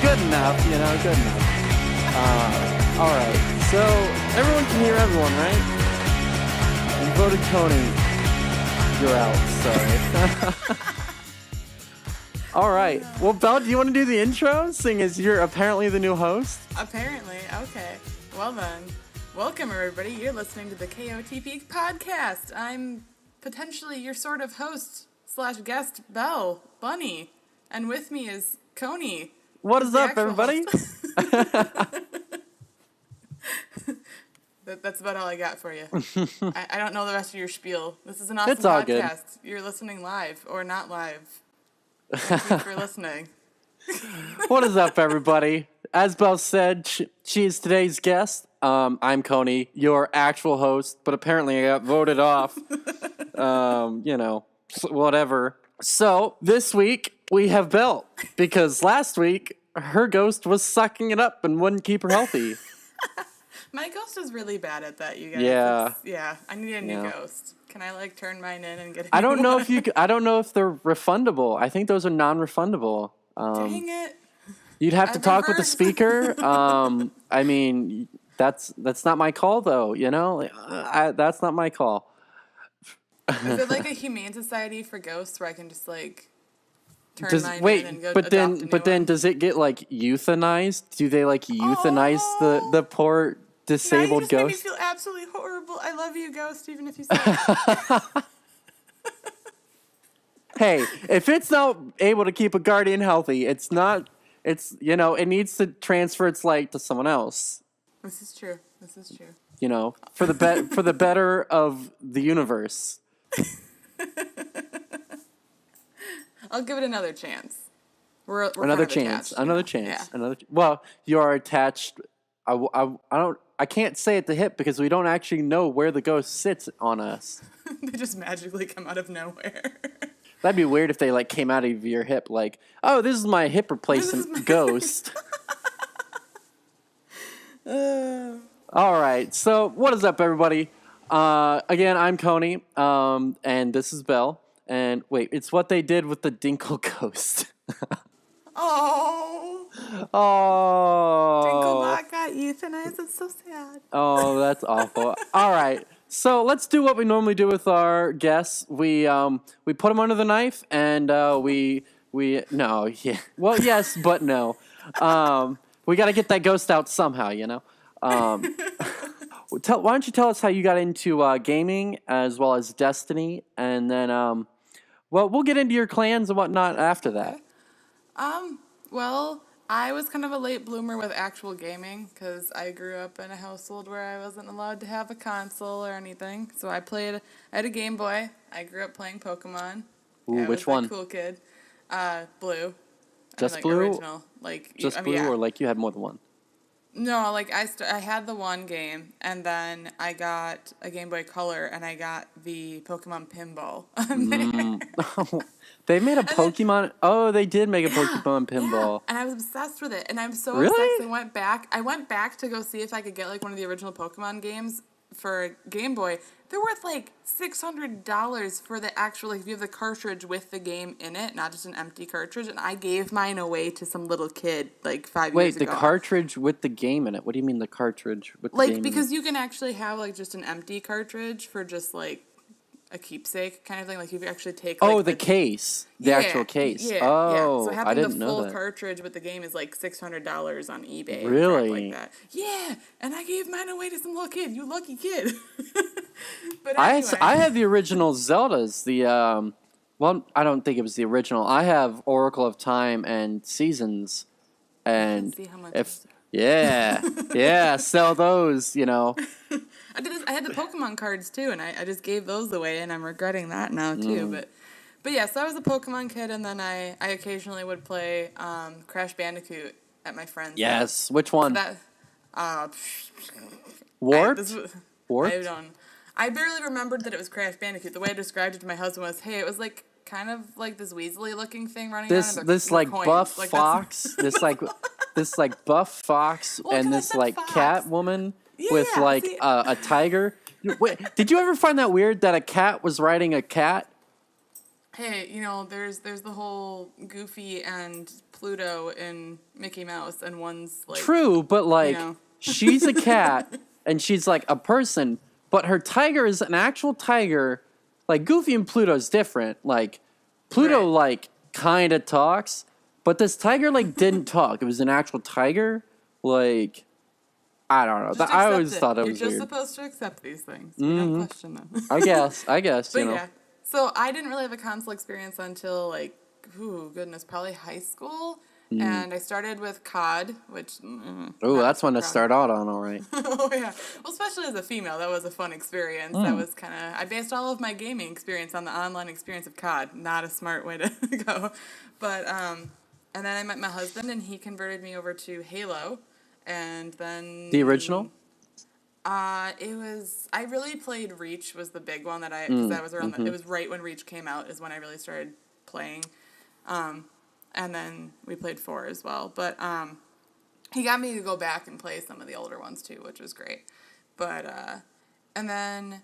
good enough, good enough. All right, so everyone can hear everyone, right? You voted Tony. You're out, sorry. All right, well, Belle, do you want to do the intro, seeing as you're apparently the new host? Apparently, okay. Well then, welcome everybody. You're listening to the KOTPodcast. I'm potentially your sort of host / guest, Belle Bunny, and with me is Coney. What is up, everybody? That's about all I got for you. I don't know the rest of your spiel. This is an awesome It's all podcast. good. You're listening live or not live. Thank you for listening. What is up, everybody? As Belle said, she is today's guest. I'm Coney, your actual host, but apparently I got voted off. Whatever. So this week we have Belle, because last week her ghost was sucking it up and wouldn't keep her healthy. My ghost is really bad at that, you guys. Yeah. I need a new ghost. Can I turn mine in and get a I don't new know one? if you. I don't know if they're refundable. I think those are non-refundable. Dang it. You'd have to talk with the speaker. I mean, that's not my call, though. That's not my call. Is it like a humane society for ghosts where I can just turn mine in and go but adopt a new then one? does it get euthanized? Do they euthanize the poor disabled now you just ghost? made me feel absolutely horrible. I love you, ghost, even if you say Hey, if it's not able to keep a guardian healthy, it needs to transfer its light to someone else. This is true. For the better of the universe. I'll give it another chance. We're Another kind of chance. attached, Another you know? chance. Yeah. Well, you are attached. I can't say at the hip because we don't actually know where the ghost sits on us. They just magically come out of nowhere. That'd be weird if they came out of your hip oh, this is my hip replacement ghost. All right. So what is up, everybody? Again, I'm Coney, and this is Belle. And wait, it's what they did with the Dinkle ghost. Oh. Dinklebot got euthanized. It's so sad. Oh, that's awful. All right. So let's do what we normally do with our guests. We put them under the knife, and we no, yeah. Well, yes, but no. We got to get that ghost out somehow, why don't you tell us how you got into gaming as well as Destiny, and then we'll get into your clans and whatnot after that. Well, I was kind of a late bloomer with actual gaming because I grew up in a household where I wasn't allowed to have a console or anything. So I had a Game Boy. I grew up playing Pokemon. Ooh, which one? A cool kid. Blue. Just blue? Original. Just blue, or you had more than one? No, I had the one game, and then I got a Game Boy Color, and I got the Pokemon Pinball on there. They made a Pokemon. They did make a Pokemon Pinball. Yeah. And I was obsessed with it, and I'm so Really? obsessed. I went back to go see if I could get one of the original Pokemon games for Game Boy. They're worth $600 for the actual, if you have the cartridge with the game in it, not just an empty cartridge. And I gave mine away to some little kid 5 years ago. Wait, the cartridge with the game in it? What do you mean the cartridge with the game in it? Because you can actually have just an empty cartridge for just a keepsake kind of thing. You actually take the case, the actual case. Yeah, oh, So I didn't the know full that. cartridge with the game is $600 on eBay. or Really? crap like that. Yeah, and I gave mine away to some little kid. You lucky kid. But I anyway. have the original Zeldas. I don't think it was the original. I have Oracle of Time and Seasons, and see how much sell those. I had the Pokemon cards too, and I just gave those away, and I'm regretting that now too. But yeah, so I was a Pokemon kid, and then I occasionally would play Crash Bandicoot at my friend's house. Yes, which one? So Warped? Warped? I barely remembered that it was Crash Bandicoot. The way I described it to my husband was, hey, it was kind of this Weasley looking thing running around. This buff fox, this buff fox, and this cat woman with a tiger. Wait, did you ever find that weird that a cat was riding a cat? hey, there's the whole Goofy and Pluto in Mickey Mouse, and one's like True, but you like know. she's a cat and she's like a person, but her tiger is an actual tiger. Like Goofy and Pluto's different. Like Pluto Right. like kind of talks, but this tiger like didn't talk. It was an actual tiger. Like I don't know. Just I accept always it. thought it You're was just weird. supposed to accept these things. We don't question them. I guess, But yeah. So I didn't really have a console experience until like, probably high school. And I started with COD, which. Oh, not that's so one to proud start out on, all right. Oh yeah. Well, especially as a female, that was a fun experience. That was kind of I based all of my gaming experience on the online experience of COD. Not a smart way to go, but and then I met my husband and he converted me over to Halo, and then The original? I really played Reach was the big one because that was around it was right when Reach came out is when I really started playing, and then we played 4 as well, but he got me to go back and play some of the older ones too, which was great. But and then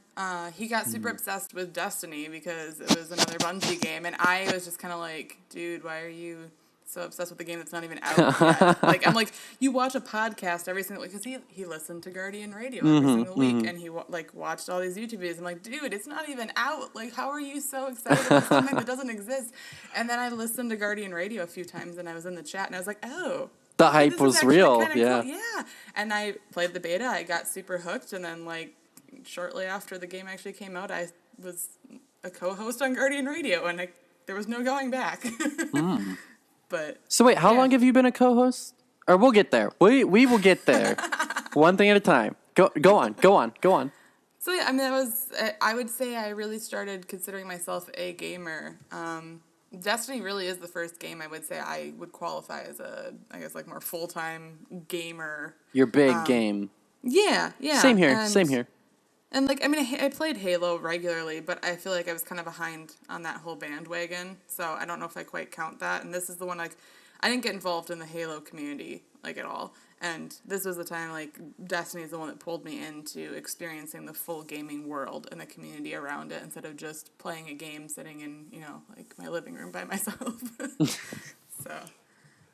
he got super obsessed with Destiny because it was another Bungie game, and I was just kind of like, dude, why are you so obsessed with the game that's not even out yet? Like, I'm like, you watch a podcast every single week because he listened to Guardian Radio every single week, and he watched all these YouTube videos. I'm like, dude, it's not even out. Like, how are you so excited about something that doesn't exist? And then I listened to Guardian Radio a few times, and I was in the chat, and I was like, oh. The Okay, hype this is was actually real, kinda yeah. cool. Yeah. And I played the beta. I got super hooked. And then, like, shortly after the game actually came out, I was a co-host on Guardian Radio. And there was no going back. But So wait, how yeah. long have you been a co-host? Or we'll get there. We will get there. One thing at a time. Go on. So, yeah, I mean, I would say I really started considering myself a gamer. Destiny really is the first game I would say I would qualify as I guess, like more full-time gamer. Your big game. Yeah. Same here. And, like, I mean, I played Halo regularly, but I feel like I was kind of behind on that whole bandwagon, so I don't know if I quite count that. And this is the one, like, I didn't get involved in the Halo community, like, at all. And this was the time, like, Destiny is the one that pulled me into experiencing the full gaming world and the community around it instead of just playing a game sitting in, like, my living room by myself. So...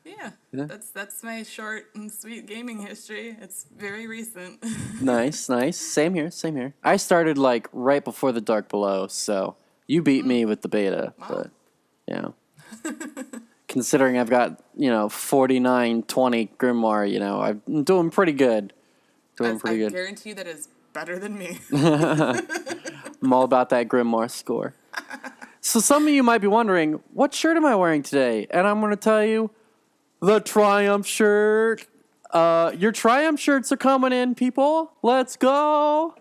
Yeah, that's my short and sweet gaming history. It's very recent. Nice. Same here. I started like right before the Dark Below, so you beat me with the beta. Wow. But yeah. Considering I've got, 4920 Grimoire, I'm doing pretty good. I guarantee you that is better than me. I'm all about that Grimoire score. So some of you might be wondering, what shirt am I wearing today? And I'm going to tell you, the Triumph shirt. Your Triumph shirts are coming in, people. Let's go.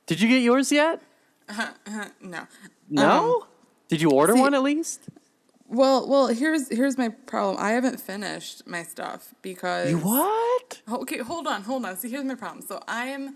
Did you get yours yet? No. No? Did you order one at least? Well, here's my problem. I haven't finished my stuff because You what? Okay, hold on. See, here's my problem. So I'm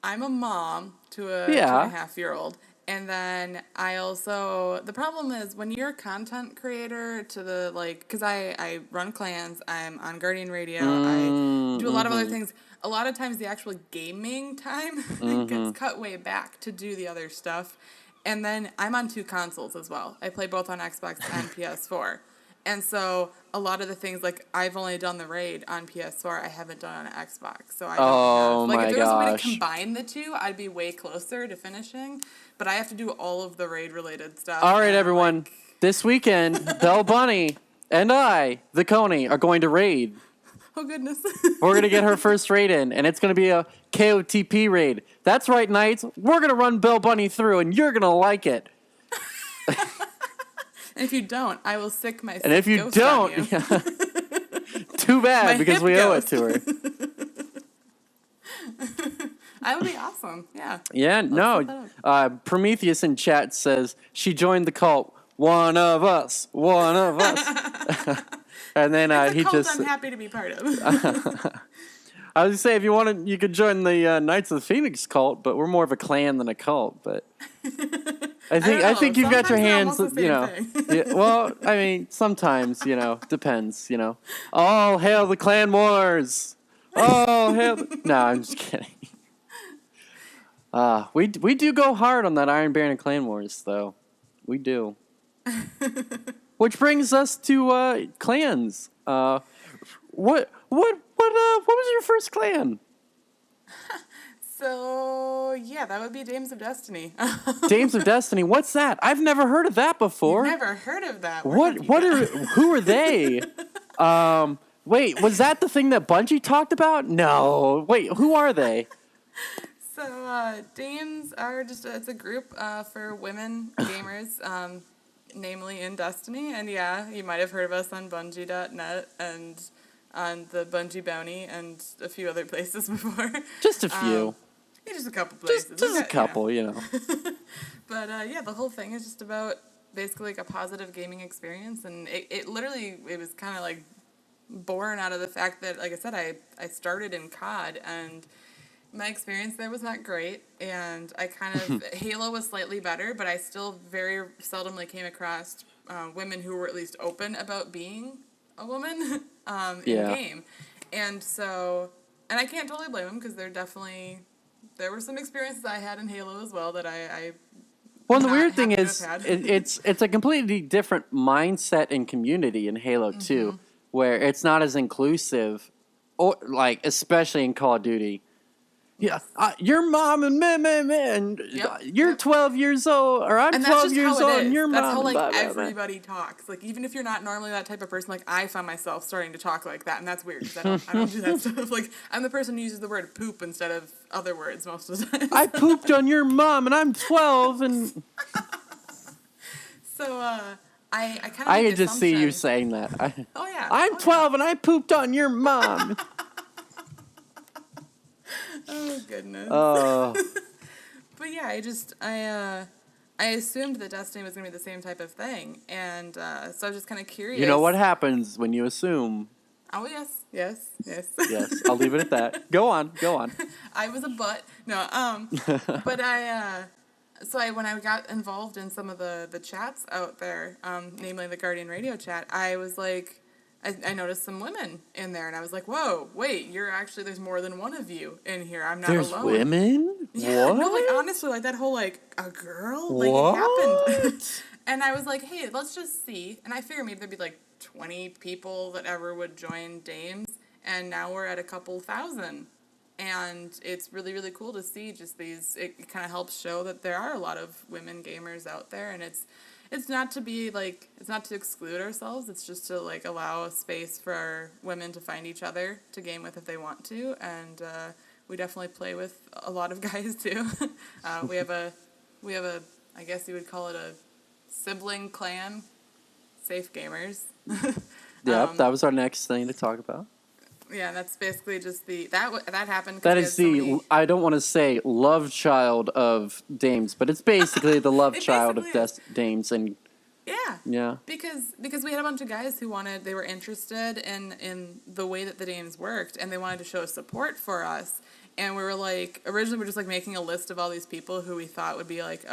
a mom to a Yeah. 2.5-year-old. And then the problem is when you're a content creator because I run clans, I'm on Guardian Radio, I do a lot of other things. A lot of times the actual gaming time gets cut way back to do the other stuff. And then I'm on 2 consoles as well. I play both on Xbox and PS4. And so a lot of the things, like, I've only done the raid on PS4. I haven't done on Xbox. So I don't have... Like, if there was a way to combine the two, I'd be way closer to finishing. But I have to do all of the raid-related stuff. All right, everyone. This weekend, Belle Bunny and I, the Coney, are going to raid. Oh, goodness. We're going to get her first raid in, and it's going to be a KOTP raid. That's right, Knights. We're going to run Belle Bunny through, and you're going to like it. And if you don't, I will sick my And if you ghost don't, on you. too bad, My because hip we owe it ghost. to her. I would be awesome. Yeah. Yeah, no. Prometheus in chat says, she joined the cult. One of us. And then It's a he cult just... I'm happy to be part of. I was going to say, if you wanted, you could join the Knights of the Phoenix cult, but we're more of a clan than a cult, but... I think you've got your hands, Yeah, well, I mean, sometimes, depends, All hail the clan wars. Oh, hail. No, I'm just kidding. We do go hard on that Iron Baron and Clan Wars, though. We do. Which brings us to clans. What was your first clan? So yeah, that would be Dames of Destiny. Dames of Destiny. What's that? I've never heard of that before. You've never heard of that? Who are they? Wait, was that the thing that Bungie talked about? No. Wait, who are they? So Dames are it's a group for women gamers, namely in Destiny. And yeah, you might have heard of us on Bungie.net and on the Bungie Bounty and a few other places before. Just a few. Yeah, just a couple places. Just a couple, you know. But yeah, the whole thing is just about basically like a positive gaming experience, and it literally was kind of like born out of the fact that, like I said, I started in COD, and my experience there was not great, and I kind of Halo was slightly better, but I still very seldomly came across women who were at least open about being a woman in game, and so, and I can't totally blame them because there were some experiences I had in Halo as well that I well, the weird thing is, it's a completely different mindset and community in Halo 2, where it's not as inclusive, or like especially in Call of Duty. Yeah, your mom and and you're 12 years old, or I'm 12 years old, and your mom. That's how like blah, blah, everybody talks. Like even if you're not normally that type of person, like I found myself starting to talk like that, and that's weird because I don't do that stuff. Like I'm the person who uses the word poop instead of other words most of the time. I pooped on your mom, and I'm 12, and so I kind of. I could just see you saying that. Oh yeah. I'm 12 and I pooped on your mom. Oh goodness. Oh. But yeah, I assumed that Destiny was gonna be the same type of thing, and so I was just kind of curious. You know what happens when you assume? Oh yes. Yes, I'll leave it at that. Go on. I was a butt. No, but when I got involved in some of the chats out there, namely the Guardian Radio chat, I was like, I noticed some women in there, and I was like, whoa, wait, there's more than one of you in here. I'm not There's alone. Women? Yeah, what? No, like honestly, like that whole like a girl, like what? it happened. And I was like, hey, let's just see. And I figured maybe there'd be like 20 people that ever would join Dames, and now we're at a couple thousand. And it's really, really cool to see just these, it kind of helps show that there are a lot of women gamers out there, and it's not to be like, it's not to exclude ourselves, it's just to like allow a space for women to find each other to game with if they want to, and we definitely play with a lot of guys too. We have a, I guess you would call it a sibling clan, Safe Gamers. Yep, that was our next thing to talk about. Yeah, that's basically just that happened. That is I don't want to say love child of Dames, but it's basically the love child of Dames, and yeah. Because we had a bunch of guys who they were interested in the way that the Dames worked, and they wanted to show support for us. And we were like, originally we were just like making a list of all these people who we thought would be like,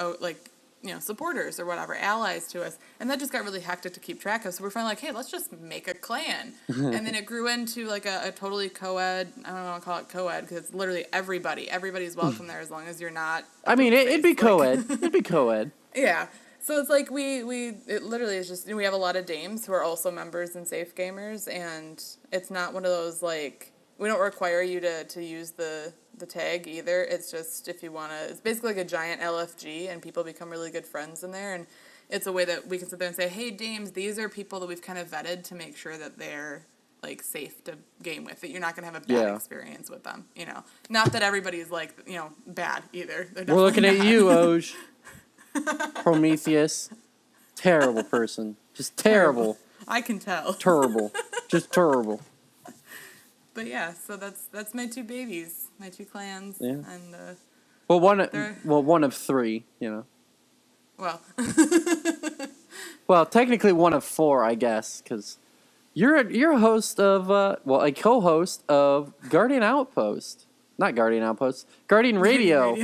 supporters or whatever, allies to us. And that just got really hectic to keep track of. So we're finally like, hey, let's just make a clan. And then it grew into like a totally co-ed, I don't want to call it co-ed because it's literally everybody. Everybody's welcome there as long as you're not. I mean, it'd be co-ed. It'd be co-ed. Yeah. So it's like it literally is just, we have a lot of Dames who are also members in Safe Gamers, and it's not one of those like, we don't require you to use the tag either. It's just if you want to, it's basically like a giant LFG, and people become really good friends in there, and it's a way that we can sit there and say, hey, Dames, these are people that we've kind of vetted to make sure that they're like safe to game with, that you're not going to have a bad experience with them, Not that everybody's like, bad either. We're looking at you, Oj. Prometheus. Terrible person. Just terrible. I can tell. Terrible. Just terrible. But yeah, so that's my two babies, my two clans, and one of three, Well, well, technically one of four, I guess, because you're a host of a co-host of Guardian Outpost, not Guardian Outpost, Guardian Radio.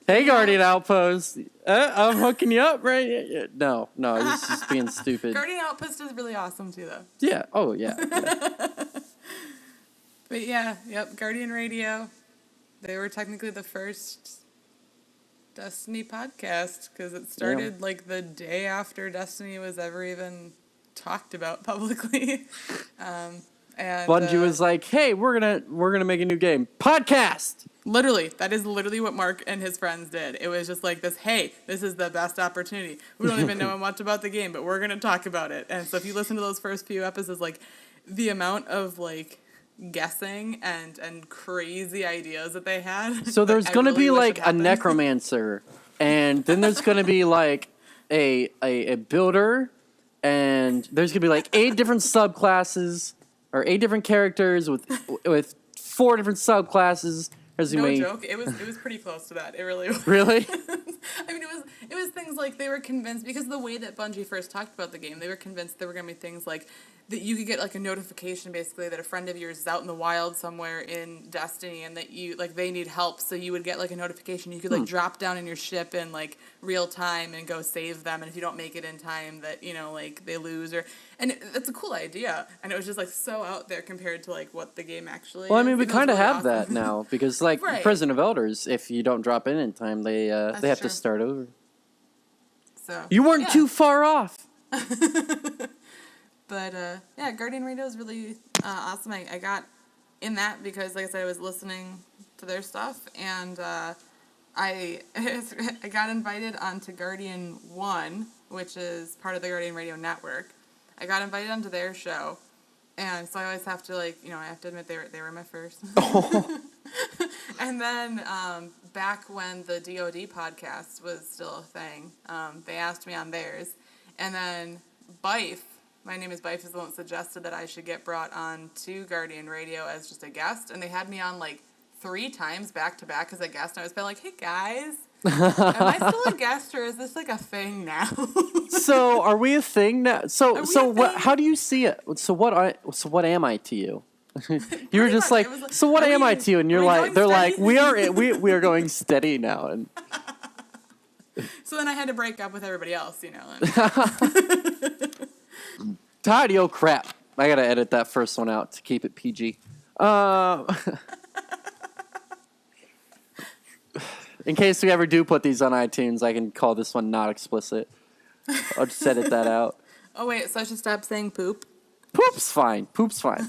Hey, Guardian Outpost, I'm hooking you up, right? No, it's just being stupid. Guardian Outpost is really awesome too, though. Yeah. Oh, yeah. But yeah, yep, Guardian Radio. They were technically the first Destiny podcast because it started like the day after Destiny was ever even talked about publicly. And Bungie was like, "Hey, we're gonna make a new game podcast." literally, that is literally what Mark and his friends did. It was just like this, hey, this is the best opportunity. We don't even know much about the game, but we're going to talk about it. And so if you listen to those first few episodes, like the amount of like guessing and crazy ideas that they had. So there's going to be like a necromancer, and then there's going to be like a builder, and there's going to be like 8 different subclasses or 8 different characters with 4 different subclasses. No joke. It was pretty close to that. It really was. Really? I mean, it was things like they were convinced, because of the way that Bungie first talked about the game, they were convinced there were going to be things like that you could get like a notification basically that a friend of yours is out in the wild somewhere in Destiny and that you like they need help, so you would get like a notification. You could like drop down in your ship in like real time and go save them, and if you don't make it in time that, you know, like they lose and that's a cool idea, and it was just like so out there compared to like what the game actually Well, I is. mean, we kind of really have awesome. that now because like Right. Prison of Elders, if you don't drop in time, they have true. to start over. So You weren't too far off. But yeah, Guardian Radio is really awesome. I got in that because, like I said, I was listening to their stuff, and I got invited onto Guardian 1, which is part of the Guardian Radio Network. I got invited onto their show, and so I always have to, like, you know, I have to admit they were my first. And then back when the DoD podcast was still a thing, they asked me on theirs, and then Bife, my name is Bife, is the one that suggested that I should get brought on to Guardian Radio as just a guest, and they had me on like 3 times back to back as a guest, and I was kind of like, hey guys, am I still a guest, or is this like a thing now? So are we a thing now? So thing? how do you see it? So what am I to you? You were just much. like, It was like, so what are am we- I to you? And you're are we like, going they're like, steady? we are going steady now. And So then I had to break up with everybody else, you know. And Todd, yo, crap. I gotta edit that first one out to keep it PG. In case we ever do put these on iTunes, I can call this one not explicit. I'll just edit that out. oh wait, so I should stop saying poop? Poop's fine. Poop's fine.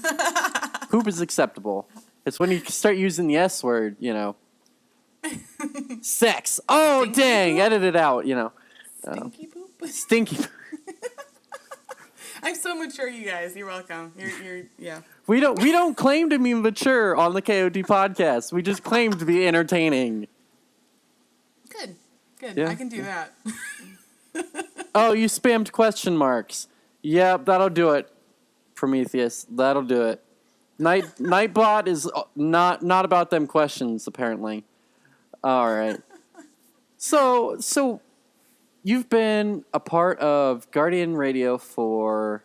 Poop is acceptable. It's when you start using the S word, you know. Sex. Oh, Stinky dang. poop? Edit it out, you know. Stinky poop? Stinky. I'm so mature, you guys. You're welcome. You're yeah. We don't claim to be mature on the KOT podcast. We just claim to be entertaining. Good. Yeah. I can do that. Oh, you spammed question marks. Yep, that'll do it. Prometheus, that'll do it. Nightbot is not about them questions, apparently. All right. So you've been a part of Guardian Radio for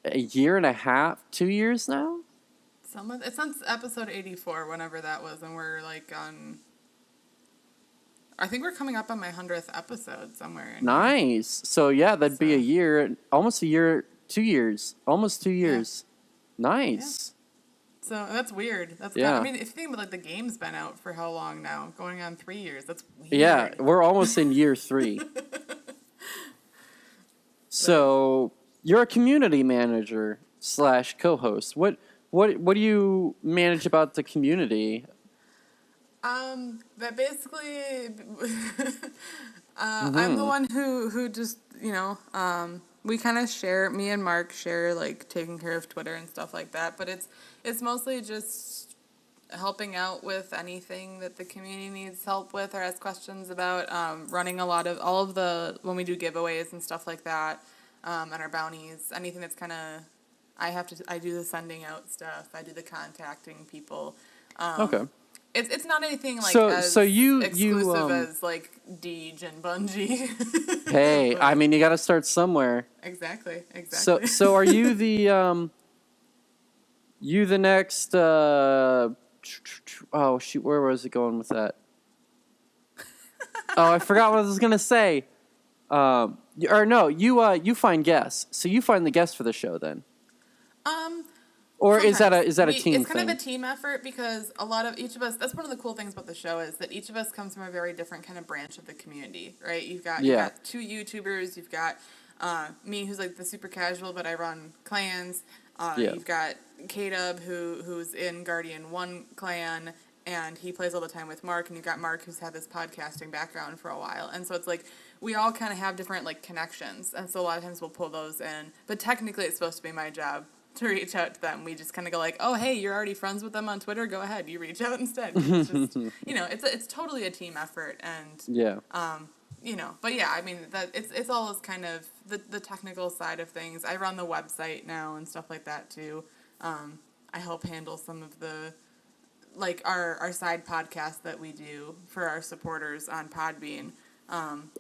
a year and a half, 2 years now? It's since episode 84, whenever that was, and we're like on. I think we're coming up on my 100th episode somewhere. Nice. So yeah, that'd be a year, almost a year, 2 years, almost 2 years. Yeah. Nice. Yeah. So that's weird. That's yeah. I mean, if you think about like the game's been out for how long now? Going on 3 years. That's weird. Yeah, we're almost in year 3. So you're a community manager / co-host. What do you manage about the community? That basically, I'm the one who just, you know, we kind of share, me and Mark share, like, taking care of Twitter and stuff like that, but it's mostly just helping out with anything that the community needs help with or has questions about, running when we do giveaways and stuff like that, and our bounties, anything that's kind of, I do the sending out stuff, I do the contacting people. Okay. It's not anything like exclusive as like Deej and Bungie. Hey, I mean, you got to start somewhere. Exactly. So are you the next? Oh shoot, where was it going with that? Oh, I forgot what I was gonna say. You find guests. So you find the guests for the show then. Or is that a Sometimes. team It's kind thing? of a team effort because a lot of each of us. That's one of the cool things about the show is that each of us comes from a very different kind of branch of the community, right? You've Yeah. got two YouTubers. You've got me, who's like the super casual, but I run clans. Yeah. You've got K-Dub, who's in Guardian 1 clan, and he plays all the time with Mark, and you've got Mark, who's had this podcasting background for a while. And so it's like, we all kind of have different, like, connections, and so a lot of times we'll pull those in. But technically it's supposed to be my job to reach out to them. We just kind of go like, oh, hey, you're already friends with them on Twitter? Go ahead, you reach out instead. It's just, it's totally a team effort, and... Yeah. But yeah, I mean, that it's all this kind of the technical side of things. I run the website now and stuff like that too. I help handle some of the, like, our side podcast that we do for our supporters on Podbean.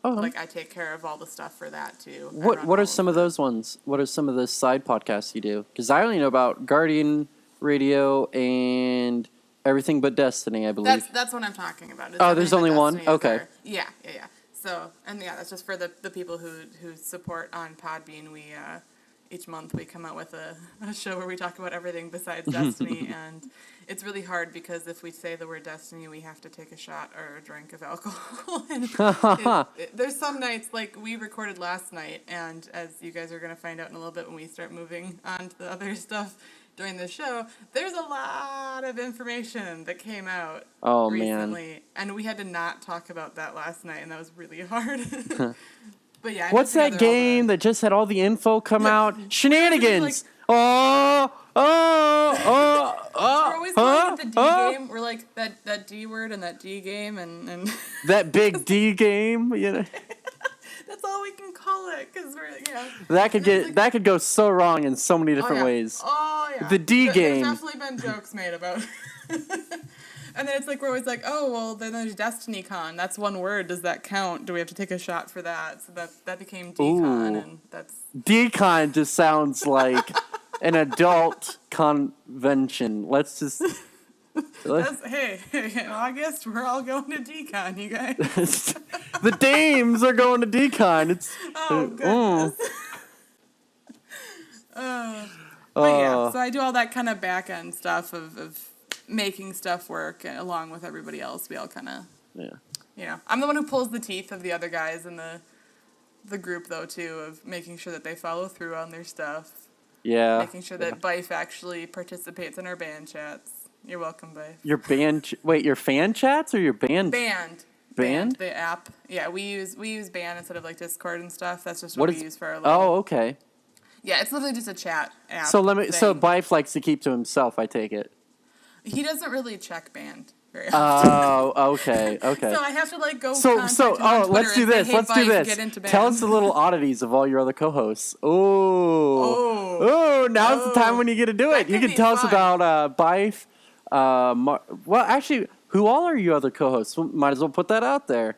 Like, I take care of all the stuff for that too. What are some of those ones? What are some of the side podcasts you do? Because I only know about Guardian Radio and Everything But Destiny, I believe. That's what I'm talking about. There's only one? Okay. Yeah. So, and yeah, that's just for the people who support on Podbean. We each month we come out with a show where we talk about everything besides Destiny, and it's really hard because if we say the word Destiny, we have to take a shot or a drink of alcohol. And there's some nights, like we recorded last night, and as you guys are going to find out in a little bit when we start moving on to the other stuff during the show, there's a lot of information that came out recently, man. And we had to not talk about that last night, and that was really hard. But yeah, what's that game that just had all the info come out? Shenanigans! We're always calling it the D game. We're like that D word and that D game and that big D game, you know. That's all we can call it because we're that could go so wrong in so many different ways. Oh yeah, the D game. There's definitely been jokes made about. And then it's like we're always like, oh well, then there's Destiny Con. That's one word. Does that count? Do we have to take a shot for that? So that became D-Con, and that's D-Con just sounds like an adult convention. Let's just. Hey, August, we're all going to D-Con, you guys. The dames are going to D-Con. It's goodness. But yeah, so I do all that kind of back end stuff of making stuff work along with everybody else. We all kind of, I'm the one who pulls the teeth of the other guys in the group though too, of making sure that they follow through on their stuff. Yeah. Making sure that Bife actually participates in our band chats. You're welcome, Bife. Your band? Wait, your fan chats or your band? Band, the app. Yeah, we use Band instead of like Discord and stuff. That's just what we use for our little... Oh, okay. Yeah, it's literally just a chat app. So Bife likes to keep to himself, I take it. He doesn't really check Band very often. Oh, okay. So I have to like go. Let's do this. Let's do this. Tell us the little oddities of all your other co-hosts. Now's the time when you get to do it. You can tell us about Bife. Well, actually, who all are you other co-hosts? Might as well put that out there.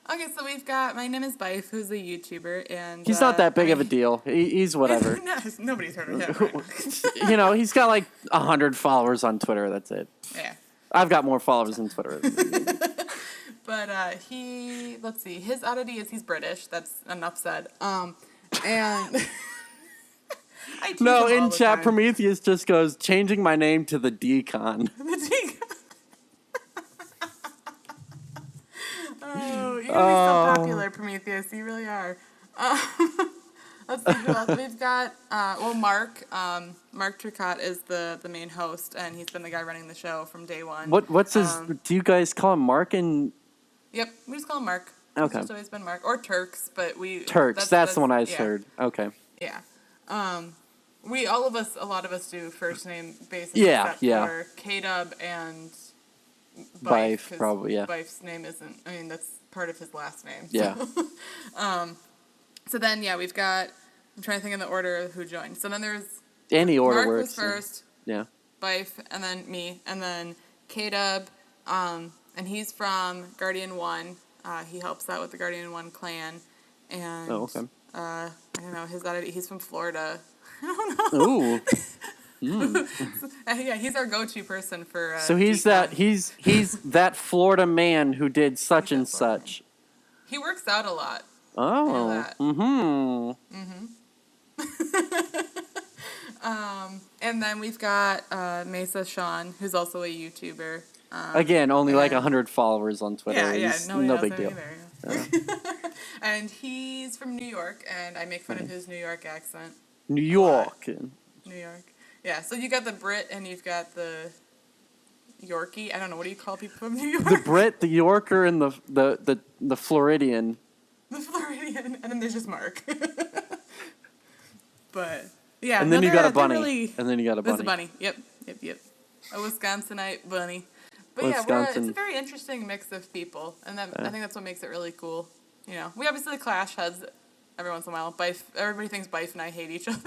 Okay, so we've got, my name is Bife, who's a YouTuber, and... He's not that big of a deal. He's whatever. Nobody's heard of him. He's got like 100 followers on Twitter, that's it. Yeah. I've got more followers on Twitter. But let's see, his oddity is he's British, that's enough said. And... No, in chat, Prometheus just goes, changing my name to the D-Con. The D-Con. Oh, you're going to be so popular, Prometheus. You really are. Let's see who else. We've got, Mark. Mark Tricot is the main host, and he's been the guy running the show from day one. What's his, do you guys call him Mark and... Yep, we just call him Mark. Okay. It's always been Mark. Or Turks, but we... Turks, that's the one I heard. Okay. Yeah. A lot of us do first name basis. Yeah. For K-Dub and... Bife, probably, yeah. Bife's name isn't, that's part of his last name. Yeah. So then, we've got, I'm trying to think in the order of who joined. So then there's... Any order Mark works. was first. Yeah. Bife, and then me, and then K-Dub, and he's from Guardian 1. He helps out with the Guardian 1 clan. And, I don't know, he's from Florida. I don't know. Ooh. Yeah, he's our go-to person for. So he's that Florida man who did such and such. He works out a lot. Oh. And then we've got Mesa Sean, who's also a YouTuber. Again, only like 100 followers on Twitter. Yeah, He's nobody no knows big him deal. either. Yeah. And he's from New York, and I make fun of his New York accent. New York. New York. Yeah, so you got the Brit and you've got the Yorkie. I don't know, what do you call people from New York? The Brit, the Yorker, and the Floridian. The Floridian, and then there's just Mark. But yeah, And then you got a bunny. Really, and then you got a bunny. there's a bunny. Yep. A Wisconsinite bunny. But yeah, it's a very interesting mix of people, and I think that's what makes it really cool. You know, we obviously clash heads every once in a while. Everybody thinks Bife and I hate each other.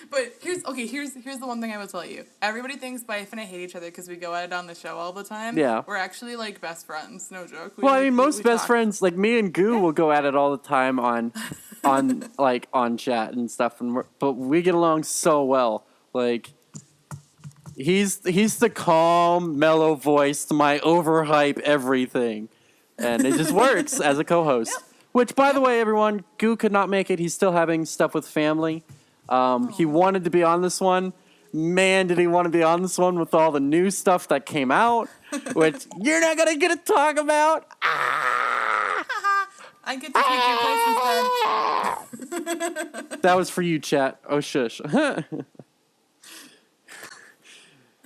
But here's the one thing I will tell you. Everybody thinks Bife and I hate each other because we go at it on the show all the time. Yeah. We're actually like best friends, no joke. Most best friends, like me and Goo, will go at it all the time on chat and stuff, but we get along so well. Like, he's the calm, mellow voice to my overhype everything, and it just works as a co-host. Yep. Which, by the way, everyone, Goo could not make it. He's still having stuff with family. He wanted to be on this one. Man, did he want to be on this one with all the new stuff that came out, which you're not gonna get to talk about. I get to take your place instead. That was for you, chat. Oh, shush.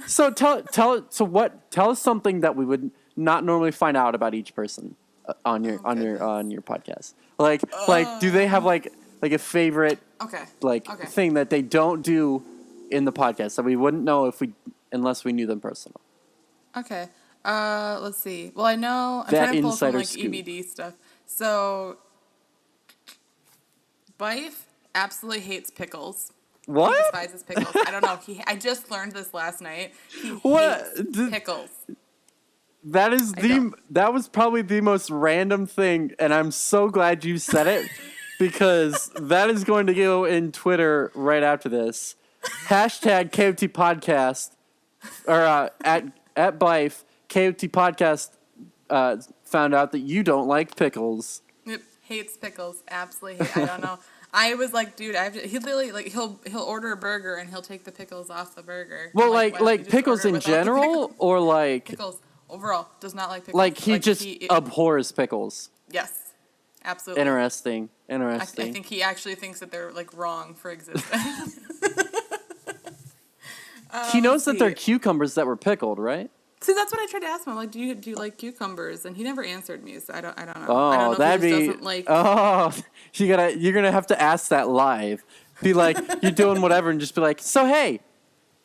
So tell us something that we would not normally find out about each person on your podcast. Like do they have like a favorite thing that they don't do in the podcast that we wouldn't know unless we knew them personally? Okay. Let's see. Well, I know I'm that trying to pull some scoop. EBD stuff. So Bife absolutely hates pickles. What? He despises pickles. I don't know. I just learned this last night. He hates pickles. That was probably the most random thing, and I'm so glad you said it because that is going to go in Twitter right after this. Hashtag KOTPodcast or at Bife KOTPodcast found out that you don't like pickles. Yep, hates pickles. Absolutely hate. I don't know. I was like, dude, he literally he'll order a burger and he'll take the pickles off the burger. Well, like pickles in general, or like pickles overall, does not like pickles. Like he abhors pickles. Yes, absolutely. Interesting. I think he actually thinks that they're like wrong for existing. He knows that they're cucumbers that were pickled, right? See, that's what I tried to ask him. Like, do you like cucumbers? And he never answered me, so I don't know. Oh, I don't know that'd if he be. Doesn't like... Oh, you're gonna have to ask that live. Be like, you're doing whatever, and just be like, so hey,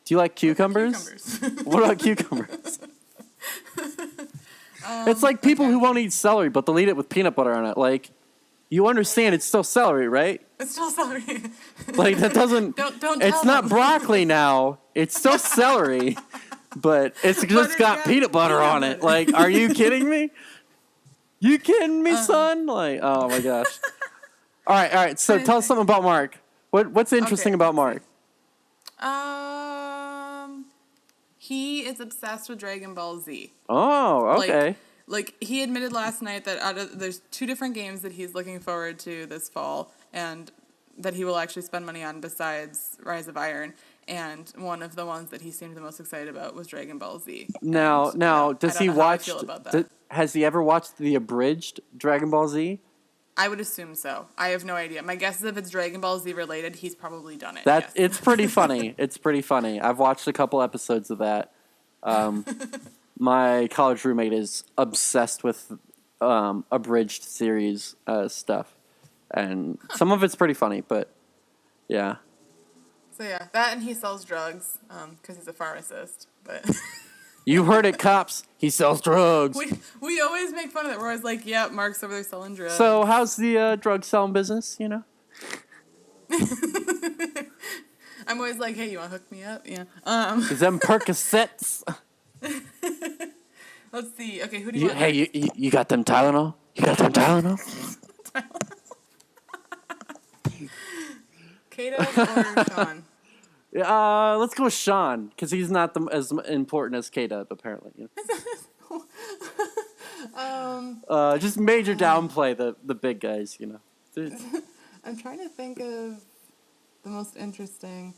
do you like cucumbers? What about cucumbers? It's like people who won't eat celery, but they'll eat it with peanut butter on it. Like, you understand it's still celery, right? It's still celery. Like that doesn't. don't. It's not broccoli now. It's still celery. But it's just got peanut butter on it. Like, are you kidding me? You kidding me, son? Like, oh my gosh. All right. So tell us something about Mark. What's interesting about Mark? He is obsessed with Dragon Ball Z. Oh, okay. Like he admitted last night that there's 2 different games that he's looking forward to this fall, and that he will actually spend money on besides Rise of Iron. And one of the ones that he seemed the most excited about was Dragon Ball Z. Now, does he watch? Has he ever watched the abridged Dragon Ball Z? I would assume so. I have no idea. My guess is if it's Dragon Ball Z related, he's probably done it. It's pretty funny. It's pretty funny. I've watched a couple episodes of that. My college roommate is obsessed with abridged series stuff, and some of it's pretty funny. But yeah. So yeah, that and he sells drugs because he's a pharmacist. But you heard it, cops. He sells drugs. We always make fun of it. We're always like, yeah, Mark's over there selling drugs. So how's the drug selling business? You know. I'm always like, hey, you want to hook me up? Yeah. Is them Percocets? Let's see. Okay, who do you want? Hey, you got them Tylenol? You got them Tylenol? Kata or Sean? Let's go with Sean, because he's not as important as Kata, apparently. You know? Just major downplay the big guys, you know. I'm trying to think of the most interesting.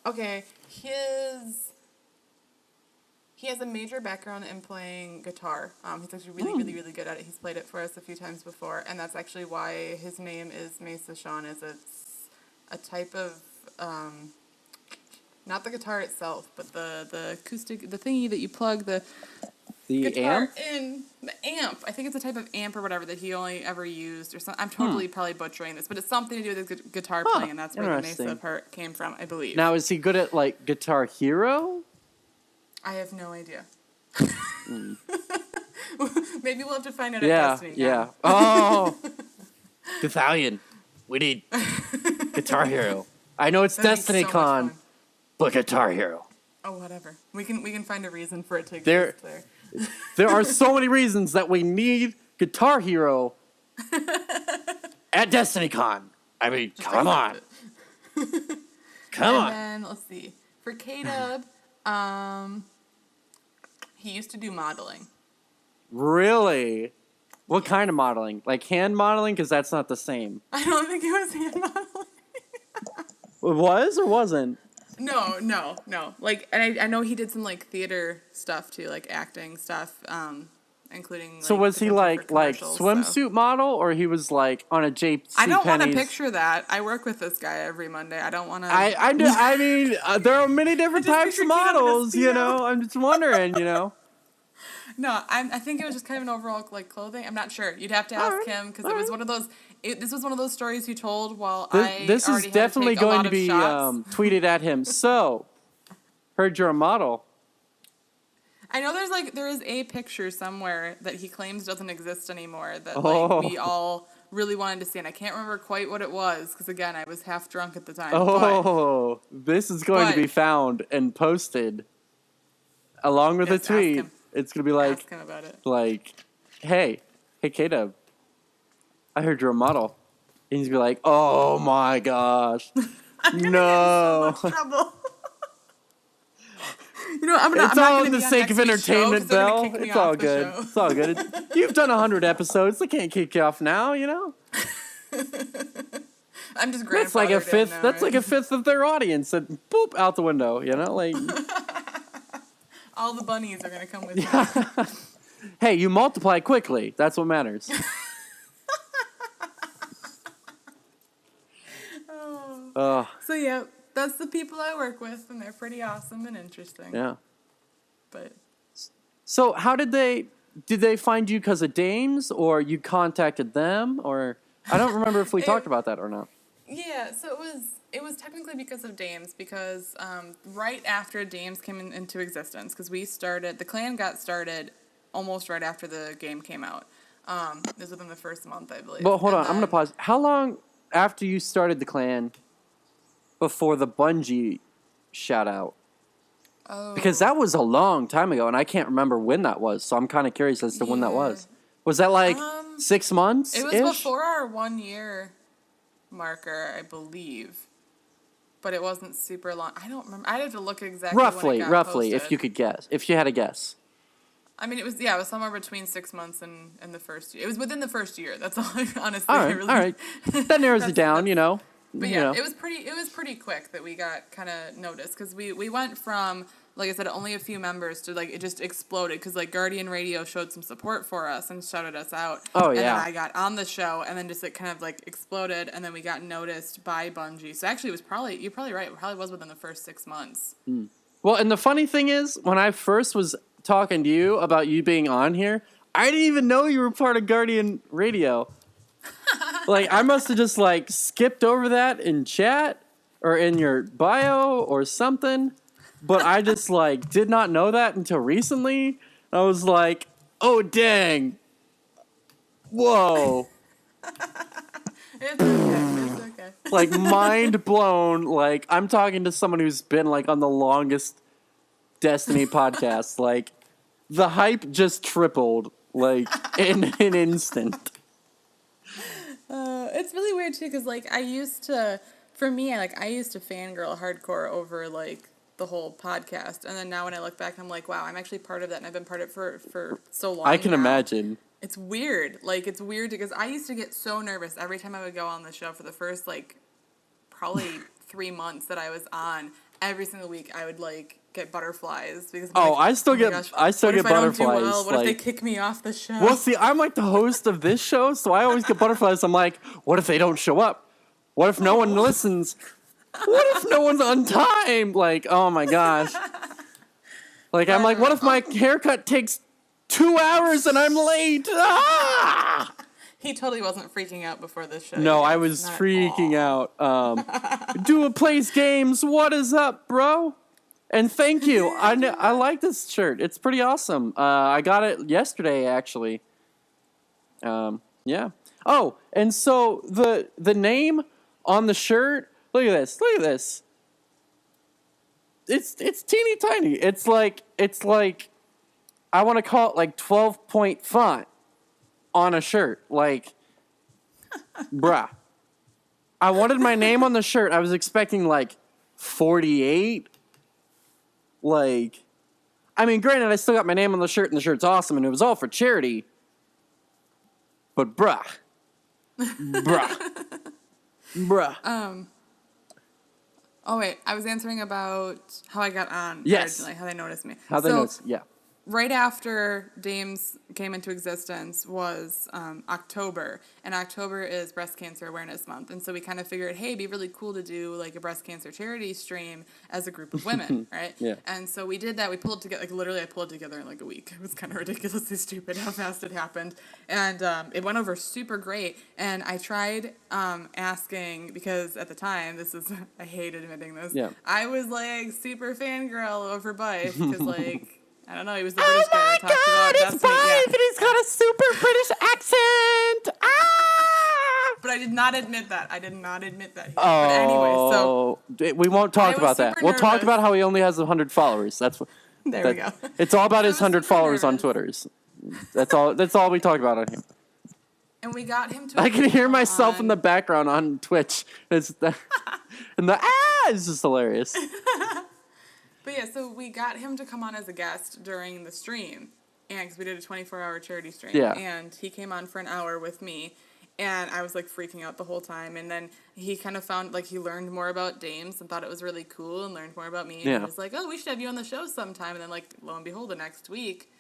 Okay, he has a major background in playing guitar. He's actually really, really good at it. He's played it for us a few times before, and that's actually why his name is Mesa Sean, is it's a type of, not the guitar itself, but the acoustic, the thingy that you plug the guitar amp? in, the amp. I think it's a type of amp or whatever that he only ever used, or something. I'm totally probably butchering this, but it's something to do with his guitar playing, and that's where the Mesa part came from, I believe. Now, is he good at, like, Guitar Hero? I have no idea. Maybe we'll have to find out at Destiny. Yeah. Oh, Gothalion. We need Guitar Hero. I know it's Destiny Con, but Guitar Hero. Oh, whatever. We can find a reason for it to exist there. There are so many reasons that we need Guitar Hero at Destiny Con. I mean, come on. Come on. And then, let's see. For K-Dub, he used to do modeling. Really? What kind of modeling? Like hand modeling? Because that's not the same. I don't think it was hand modeling. It was or wasn't? No. Like, and I know he did some, like, theater stuff, too, like, acting stuff, including, like, so was he, like swimsuit model, or he was, like, on a JC I don't want to Penney's... picture that. I work with this guy every Monday. I don't want to... I mean, there are many different types of models, you know? I'm just wondering, you know? No, I think it was just kind of an overall, like, clothing. I'm not sure. You'd have to ask him, because it was one of those... this was one of those stories he told while this is definitely going to be tweeted at him. So, heard you're a model. I know there is a picture somewhere that he claims doesn't exist anymore that like we all really wanted to see, and I can't remember quite what it was because again I was half drunk at the time. This is going to be found and posted along with a tweet. It's gonna be like, ask him about it. Like, hey K-Dub, I heard you're a model. And he's gonna be like, oh my gosh, no. Get in so much trouble. You know, it's all in the sake of entertainment, Belle. It's all good. It's all good. You've done 100 episodes. They can't kick you off now, you know? I'm just grandfathered. That's like a fifth. Now, that's like a fifth of their audience. And boop, out the window, you know? Like all the bunnies are going to come with you. Hey, you multiply quickly. That's what matters. So, yeah, that's the people I work with, and they're pretty awesome and interesting. Yeah. But so, how did they find you because of Dames, or you contacted them, or I don't remember if we talked about that or not. Yeah, so it was technically because of Dames, because right after Dames came into existence, because the clan got started almost right after the game came out. It was within the first month, I believe. Well, hold on, I'm going to pause. How long after you started the clan before the Bungie shout out? Oh. Because that was a long time ago, and I can't remember when that was, so I'm kind of curious as to when that was. Was that like 6 months? It was before our 1 year marker, I believe. But it wasn't super long. I don't remember. I'd have to look exactly when it got roughly, posted. if you could guess. If you had a guess. I mean, it was somewhere between 6 months and the first year. It was within the first year. That's all. Honestly, all right. That narrows it down, you know. But yeah, it was pretty quick that we got kind of noticed because we went from, like I said, only a few members to like it just exploded because like Guardian Radio showed some support for us and shouted us out. Oh yeah. And then I got on the show and then just it kind of like exploded and then we got noticed by Bungie. So actually, you're probably right. It probably was within the first 6 months. Well, and the funny thing is, when I first was talking to you about you being on here, I didn't even know you were part of Guardian Radio. Like, I must have just, like, skipped over that in chat or in your bio or something. But I just, like, did not know that until recently. I was like, oh, dang. Whoa. It's okay. Like, mind blown. Like, I'm talking to someone who's been, like, on the longest Destiny podcast. Like, the hype just tripled, like, in an instant. It's really weird too, because like I used to fangirl hardcore over like the whole podcast, and then now when I look back, I'm like, wow, I'm actually part of that, and I've been part of it for so long. I can imagine. It's weird. Like it's weird because I used to get so nervous every time I would go on the show for the first like probably 3 months that I was on, every single week I would like get butterflies because I still get gosh, I still what get if I don't do butterflies. well? What if they kick me off the show? Well, see, I'm like the host of this show, so I always get butterflies. I'm like, what if they don't show up? What if no one listens? What if no one's on time? Like, oh my gosh. Like, I'm like, what if my haircut takes 2 hours and I'm late? Ah! He totally wasn't freaking out before this show. No, I was freaking out. Do a Plays Games. What is up, bro? And thank you. I like this shirt. It's pretty awesome. I got it yesterday, actually. Yeah. Oh, and so the name on the shirt. Look at this. Look at this. It's teeny tiny. It's like I want to call it like 12-point font on a shirt. Like, bruh. I wanted my name on the shirt. I was expecting like 48. Like, I mean, granted, I still got my name on the shirt, and the shirt's awesome, and it was all for charity. But bruh. Oh wait, I was answering about how I got on originally, how they noticed me. How they noticed, yeah. Right after Dames came into existence was October, and October is Breast Cancer Awareness Month, and so we kind of figured, hey, it'd be really cool to do like a breast cancer charity stream as a group of women, right? Yeah. And so we did that. We pulled it together, like literally I pulled it together in like a week. It was kind of ridiculously stupid how fast it happened, and it went over super great. And I tried asking, because at the time, I hate admitting this, I was like super fangirl over Bife, because like, I don't know, he was the British guy that talked about it's Destiny. Bife, and he's got a super British accent. Ah! But I did not admit that. Here. But anyway, so we won't talk about that. We'll talk about how he only has 100 followers. That's what. There we go. It's all about his 100 followers on Twitter. That's all we talk about on here. And we got him to. I can hear myself in the background on Twitch. It's just hilarious. But yeah, so we got him to come on as a guest during the stream, and because we did a 24-hour charity stream, and he came on for an hour with me, and I was like freaking out the whole time, and then he kind of found, like, he learned more about Dames and thought it was really cool and learned more about me, and he was like, oh, we should have you on the show sometime, and then, like, lo and behold, the next week,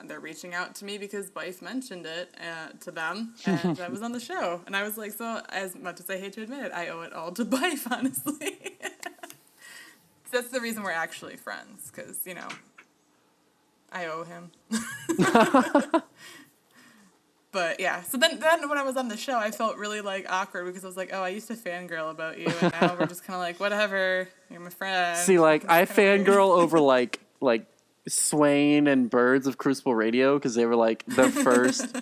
they're reaching out to me because Bife mentioned it to them, and I was on the show, and I was like, so as much as I hate to admit it, I owe it all to Bife, honestly. That's the reason we're actually friends, because, you know, I owe him. But, yeah, so then when I was on the show, I felt really, like, awkward, because I was like, oh, I used to fangirl about you, and now we're just kind of like, whatever, you're my friend. See, like, I fangirl over, like Swain and Birds of Crucible Radio, because they were, like, the first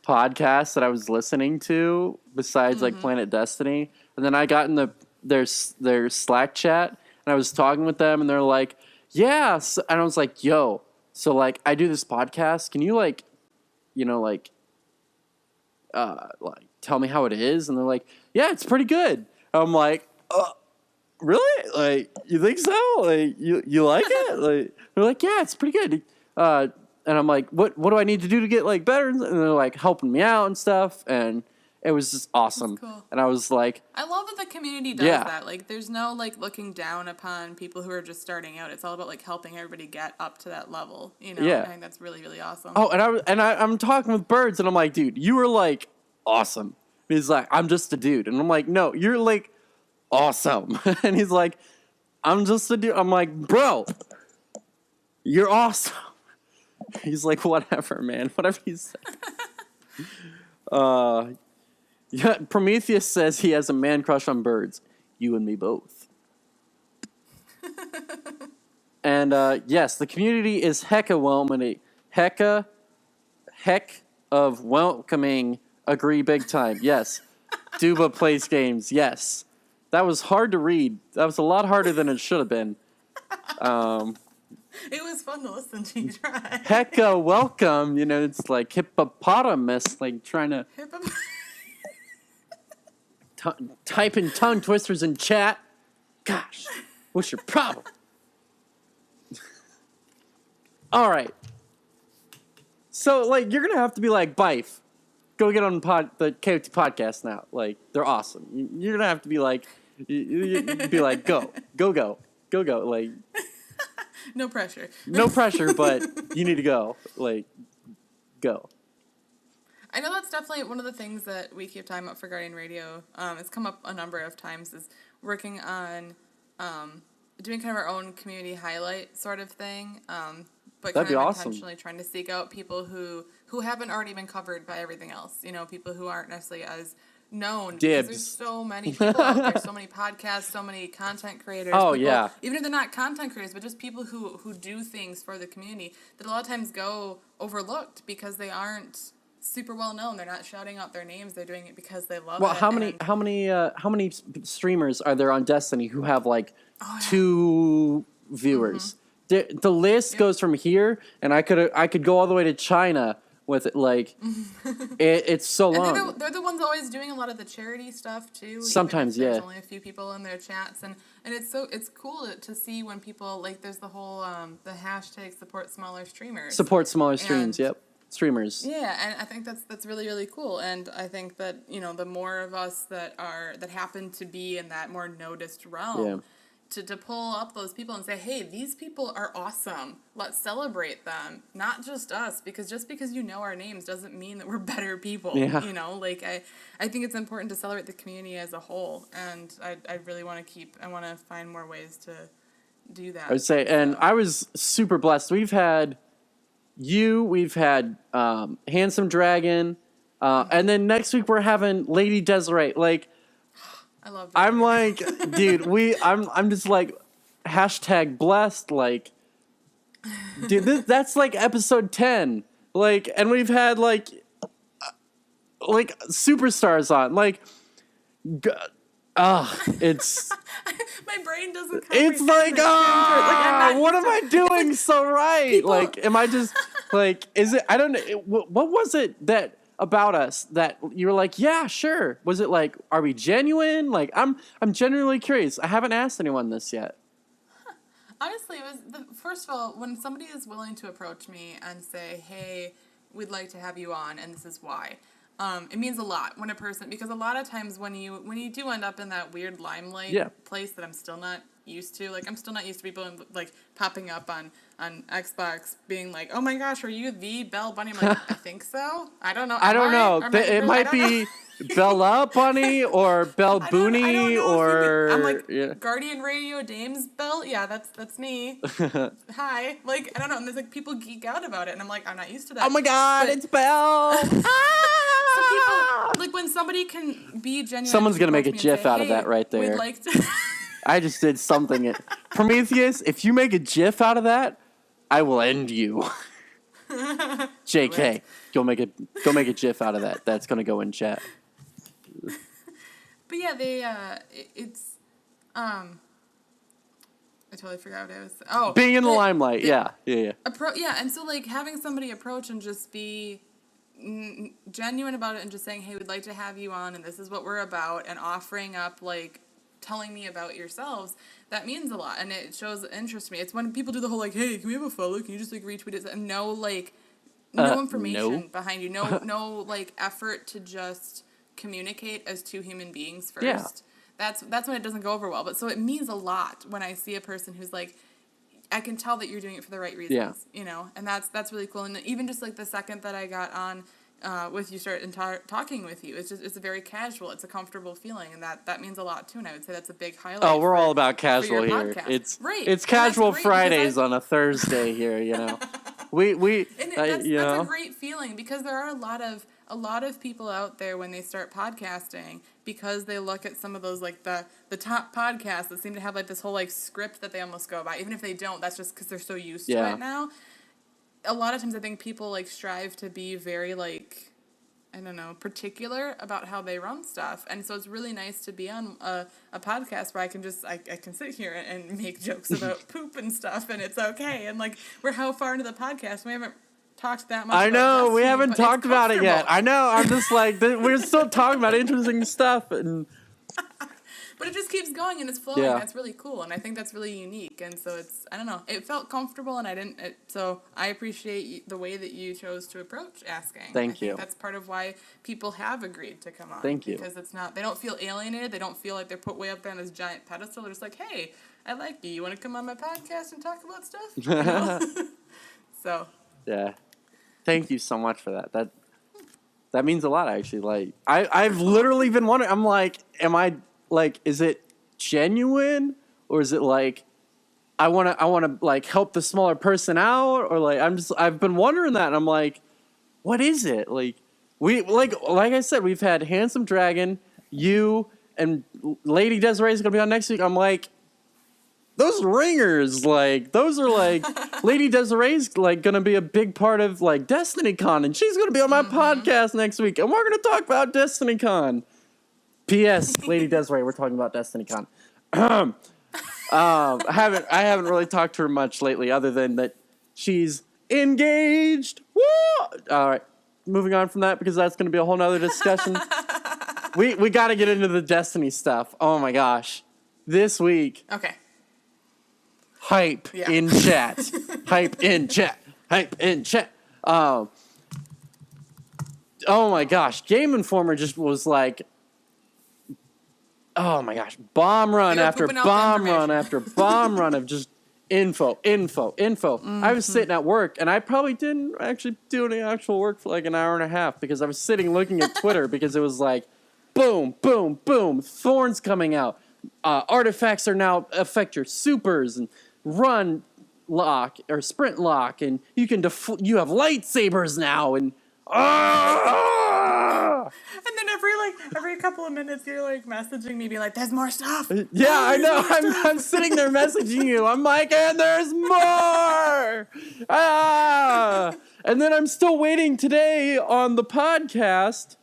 podcast that I was listening to, besides, like, Planet Destiny. And then I got in their Slack chat, and I was talking with them, and they're like, yeah. So, and I was like, yo, so, like, I do this podcast. Can you, like, you know, like, tell me how it is? And they're like, yeah, it's pretty good. I'm like, really? Like, you think so? Like, you like it? Like, they're like, yeah, it's pretty good. And I'm like, what do I need to do to get, like, better? And they're, like, helping me out and stuff, and it was just awesome. That's cool. And I was like, I love that the community does that. Like, there's no, like, looking down upon people who are just starting out. It's all about, like, helping everybody get up to that level, you know? Yeah. I think that's really, really awesome. Oh, I'm talking with Birds, and I'm like, dude, you were, like, awesome. And he's like, I'm just a dude. And I'm like, no, you're, like, awesome. And he's like, I'm just a dude. I'm like, bro, you're awesome. He's like, whatever, man. Whatever you say. Yeah, Prometheus says he has a man crush on Birds. You and me both. And yes, the community is heck of welcoming. Agree big time. Yes. Duba Plays Games. Yes. That was hard to read. That was a lot harder than it should have been. It was fun to listen to you try. Hecka welcome. You know, it's like hippopotamus, like trying to type in tongue twisters in chat. Gosh, what's your problem? All right. So, like, you're going to have to be like, Bife, go get on the KOT podcast now. Like, they're awesome. You're going to have to be like, You'd be like, go. Like, No pressure. no pressure, but you need to go. Like, go. I know that's definitely one of the things that we keep talking about for Guardian Radio. It's come up a number of times, is working on doing kind of our own community highlight sort of thing. But That'd kind be of awesome. intentionally trying to seek out people who haven't already been covered by everything else. You know, people who aren't necessarily as known. Dibs. Because there's so many people out there, so many podcasts, so many content creators. Oh, people, yeah. Even if they're not content creators, but just people who do things for the community that a lot of times go overlooked because they aren't super well known. They're not shouting out their names. They're doing it because they love it. Well, how many streamers are there on Destiny who have like 2 viewers? The list goes from here, and I could go all the way to China with it. Like, it's so And long. they're the ones always doing a lot of the charity stuff too. Sometimes, even if there's yeah. only a few people in their chats, and it's cool to see when people, like, there's the whole the hashtag support smaller streamers. Support smaller streams. And- yep, streamers. Yeah, and I think that's really, really cool. And I think that, you know, the more of us that happen to be in that more noticed realm, Yeah. to pull up those people and say, hey, these people are awesome. Let's celebrate them, not just us, because just because you know our names doesn't mean that we're better people. Yeah. You know, like I think it's important to celebrate the community as a whole, and I really want to find more ways to do that. I would say, and I was super blessed. We've had Handsome Dragon, and then next week we're having Lady Desiree. Like, I love that. I'm like, dude, I'm just like, hashtag blessed. Like, dude, that's like episode 10. Like, and we've had like superstars on. Like, it's. My brain doesn't. It's like, what am I doing so right? People- Like, am I just like, is it? I don't know. What was it that about us that you were like, yeah, sure? Was it like, are we genuine? Like, I'm genuinely curious. I haven't asked anyone this yet. Honestly, it was first of all, when somebody is willing to approach me and say, hey, we'd like to have you on, and this is why. It means a lot when a person, because a lot of times when you do end up in that weird limelight place that I'm still not used to, like, I'm still not used to people like popping up on Xbox being like, oh my gosh, are you the Belle Bunny? I'm like, I think so. I don't know. I don't know. It might be Bella Bunny or Belle I don't Booney know or I'm like, yeah. Guardian Radio Dames Belle. Yeah, that's me. Hi. Like, I don't know. And there's like people geek out about it, and I'm like, I'm not used to that. Oh my God, But- it's Belle. So people, like, when somebody can be genuine. Someone's gonna make a approach me and GIF say, out of "Hey, that right there." We'd like to. I just did something. Prometheus, if you make a GIF out of that, I will end you. JK, go make a GIF out of that. That's gonna go in chat. But yeah, it's I totally forgot what I was. Oh, Being in the but limelight, yeah. and so like having somebody approach and just be genuine about it and just saying, hey, we'd like to have you on, and this is what we're about, and offering up, like, telling me about yourselves, that means a lot, and it shows interest to me. It's when people do the whole, like, hey, can we have a follow? Can you just, like, retweet it? And no information behind you. No, like, effort to just communicate as two human beings first. Yeah. That's when it doesn't go over well. But so it means a lot when I see a person who's like, I can tell that you're doing it for the right reasons, you know, and that's really cool. And even just like the second that I got on with you, talking with you, it's a very casual, it's a comfortable feeling, and that means a lot too. And I would say that's a big highlight. Oh, we're all about casual your here. podcast. Right. It's And casual that's great Fridays on a Thursday here. You know, that's you know. a great feeling, because there are a lot of people out there when they start podcasting, because they look at some of those, like the top podcasts that seem to have like this whole like script that they almost go by. Even if they don't, that's just because they're so used to it now. A lot of times I think people like strive to be very like, I don't know, particular about how they run stuff. And so it's really nice to be on a podcast where I can just, I can sit here and make jokes about poop and stuff, and it's okay. And like, we're how far into the podcast? We haven't talked that much. I know, we haven't talked about it yet. comfortable. I know, I'm just like, we're still talking about interesting stuff. And But it just keeps going and it's flowing. Yeah. And that's really cool. And I think that's really unique. And so I don't know, it felt comfortable and so I appreciate the way that you chose to approach asking. Thank you. I think that's part of why people have agreed to come on. Thank you. Because they don't feel alienated. They don't feel like they're put way up there on this giant pedestal. They're just like, hey, I like you. You want to come on my podcast and talk about stuff? You know? So. Yeah. Thank you so much for that. That means a lot, actually. Like, I've literally been wondering. I'm like, am I like, is it genuine, or is it like, I wanna like help the smaller person out, or like I've been wondering that, and I'm like, what is it? Like, like I said, we've had Handsome Dragon, you, and Lady Desiree's gonna be on next week. I'm like, those ringers, like, those are like, Lady Desiree's like gonna be a big part of like DestinyCon, and she's gonna be on my podcast next week, and we're gonna talk about DestinyCon. P.S. Lady Desiree, we're talking about DestinyCon. I haven't really talked to her much lately, other than that she's engaged. Woo! All right, moving on from that, because that's gonna be a whole nother discussion. we got to get into the Destiny stuff. Oh my gosh, this week. Okay. Hype in chat. Hype in chat. Hype in chat. Oh my gosh. Game Informer just was like, oh my gosh. Bomb run after bomb run after bomb run of just info. I was sitting at work, and I probably didn't actually do any actual work for like an hour and a half, because I was sitting looking at Twitter, because it was like, boom, boom, boom. Thorns coming out. Artifacts are now affect your supers, and run lock or sprint lock, and you can you have lightsabers now, and and then every couple of minutes you're like messaging me, be like, "There's more stuff." Yeah, I know. I'm sitting there messaging you. I'm like, and there's more. And then I'm still waiting today on the podcast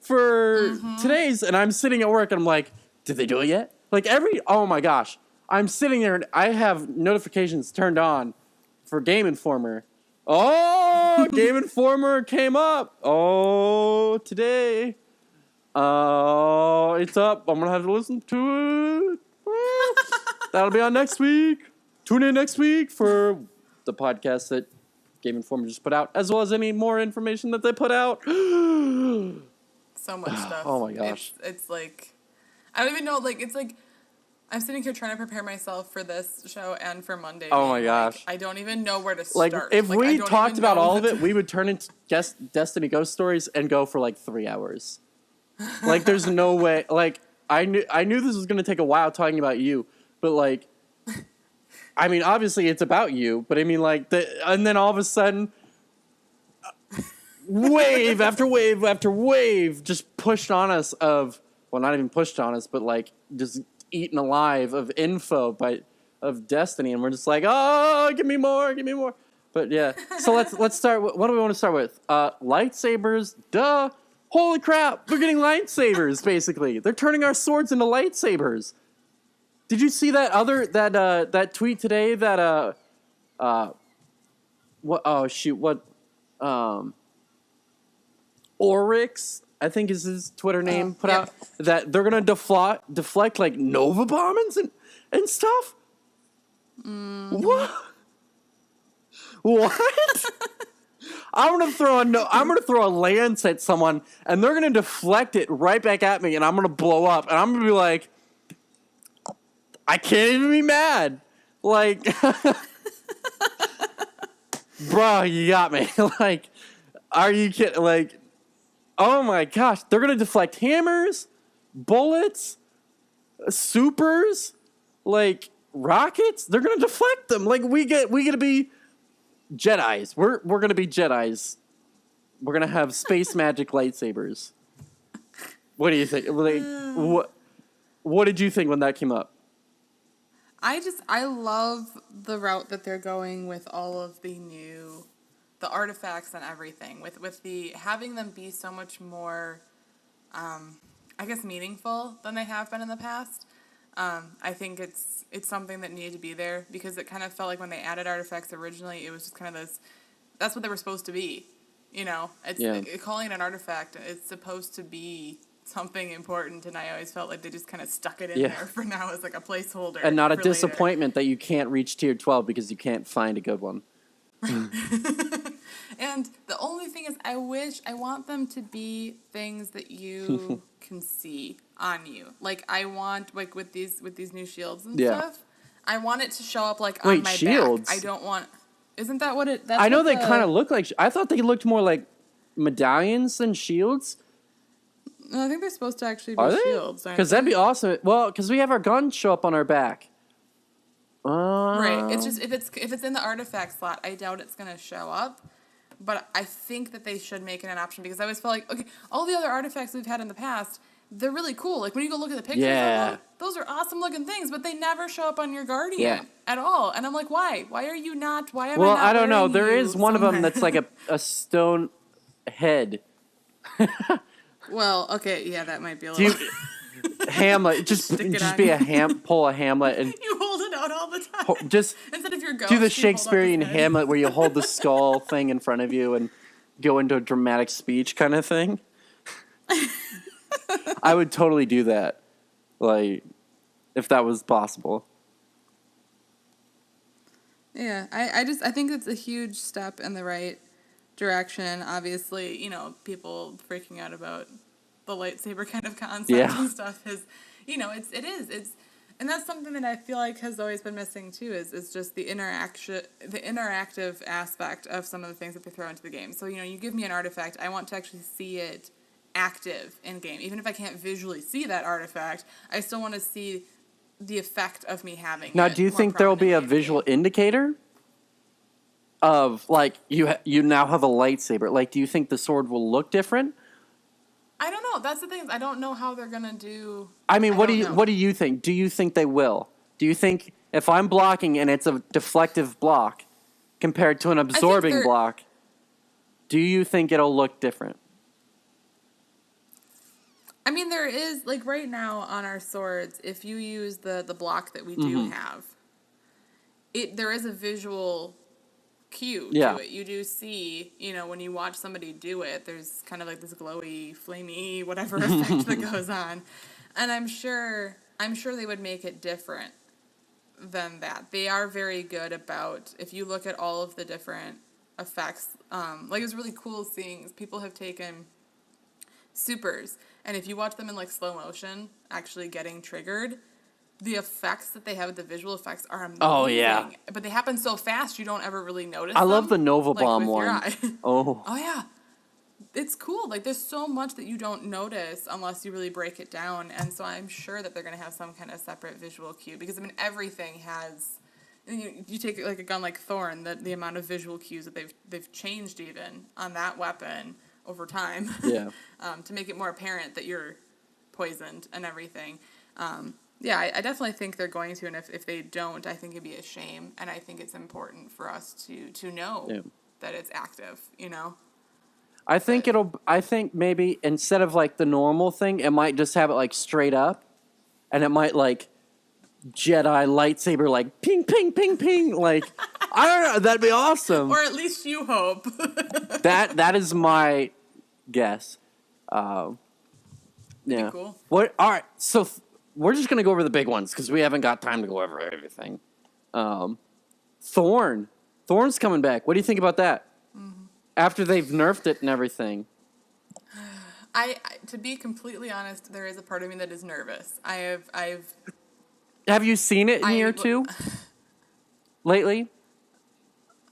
for today's, and I'm sitting at work, and I'm like, did they do it yet? Like oh my gosh. I'm sitting there, and I have notifications turned on for Game Informer. Oh, Game Informer came up. Oh, today. Oh, it's up. I'm going to have to listen to it. That'll be on next week. Tune in next week for the podcast that Game Informer just put out, as well as any more information that they put out. So much stuff. Oh, my gosh. It's like, I don't even know, like, it's like, I'm sitting here trying to prepare myself for this show and for Monday. Oh my gosh. I don't even know where to start. Like, if we talked about all of it, we would turn into Destiny Ghost Stories and go for like 3 hours. Like, there's no way. Like, I knew this was going to take a while talking about you, but like, I mean, obviously it's about you, but I mean, like, and then all of a sudden, wave after wave after wave just pushed on us well, not even pushed on us, but like, just eaten alive of info of Destiny, and we're just like, oh, give me more. But yeah, so let's start. What do we want to start with? Lightsabers. Duh. Holy crap! We're getting lightsabers. Basically, they're turning our swords into lightsabers. Did you see that tweet today? That what? Oh shoot! What? Oryx, I think is his Twitter name, put out that they're gonna deflect like Nova bombings and stuff. What? What? I'm gonna throw a lance at someone, and they're gonna deflect it right back at me, and I'm gonna blow up, and I'm gonna be like, I can't even be mad. Like, bro, you got me. Like, are you kidding? Like, oh my gosh, they're gonna deflect hammers, bullets, supers, like rockets. They're gonna deflect them. Like, we get to be Jedis. We're gonna be Jedis. We're gonna have space magic lightsabers. What do you think? Like, what did you think when that came up? I love the route that they're going with all of the artifacts and everything, with the having them be so much more, I guess, meaningful than they have been in the past. I think it's something that needed to be there, because it kind of felt like when they added artifacts originally, it was just kind of this, that's what they were supposed to be, you know? Calling it an artifact, it's supposed to be something important, and I always felt like they just kind of stuck it in there for now as like a placeholder. And not a for disappointment that you can't reach tier 12 because you can't find a good one. And the only thing is, I want them to be things that you can see on you. Like I want, like with these new shields and stuff, I want it to show up like on my shields? back. I don't want. Isn't that what it? That's I know what they kind of look like. I thought they looked more like medallions than shields. No, I think they're supposed to actually be shields. Because that'd be awesome. Well, because we have our guns show up on our back. Right. It's just if it's in the artifact slot, I doubt it's gonna show up. But I think that they should make it an option because I always felt like, okay, all the other artifacts we've had in the past, they're really cool. Like when you go look at the pictures, those are awesome looking things, but they never show up on your Guardian at all. And I'm like, why? Why are you not? Why am I not? Well, I don't know. There you is one of them that's like a stone head. Well, okay, yeah, that might be a little. Hamlet, just be pull a Hamlet and you hold it out all the time. Just instead of your ghost, do the Shakespearean Hamlet where you hold the skull thing in front of you and go into a dramatic speech kind of thing. I would totally do that, like if that was possible. Yeah, I think it's a huge step in the right direction. Obviously, you know, people freaking out about the lightsaber kind of concept and stuff is, you know, it is, and that's something that I feel like has always been missing too, is just the interactive aspect of some of the things that they throw into the game. So, you know, you give me an artifact, I want to actually see it active in game. Even if I can't visually see that artifact, I still want to see the effect of me having now, it. Do you think there will be a visual indicator of, like, you now have a lightsaber? Like, do you think the sword will look different? I don't know. That's the thing. I don't know how they're gonna do. I mean, what do you think? Do you think they will? Do you think if I'm blocking and it's a deflective block compared to an absorbing block, do you think it'll look different? I mean, there is, like, right now on our swords, if you use the block that we do have, there is a visual cue to it. You do see, you know, when you watch somebody do it, there's kind of like this glowy, flamey, whatever effect that goes on. And I'm sure they would make it different than that. They are very good about, if you look at all of the different effects, like, it's really cool seeing people have taken supers, and if you watch them in like slow motion actually getting triggered, the effects that they have, the visual effects are amazing. Oh yeah, but they happen so fast you don't ever really notice I them, love the Nova like, Bomb with one. your eye. Oh Yeah, it's cool. Like, there's so much that you don't notice unless you really break it down, and so I'm sure that they're going to have some kind of separate visual cue, because I mean everything has. You take like a gun like Thorn, the amount of visual cues that they've changed even on that weapon over time, to make it more apparent that you're poisoned and everything. I definitely think they're going to, and if they don't, I think it'd be a shame, and I think it's important for us to know that it's active, you know? I think maybe instead of like the normal thing, it might just have it like straight up, and it might like Jedi lightsaber like ping ping ping ping, like I don't know, that'd be awesome. Or at least you hope. that is my guess. That'd be cool. What? All right, so we're just gonna go over the big ones because we haven't got time to go over everything. Thorn's coming back. What do you think about that? After they've nerfed it and everything. I to be completely honest, there is a part of me that is nervous. Have you seen it in year 2? Lately?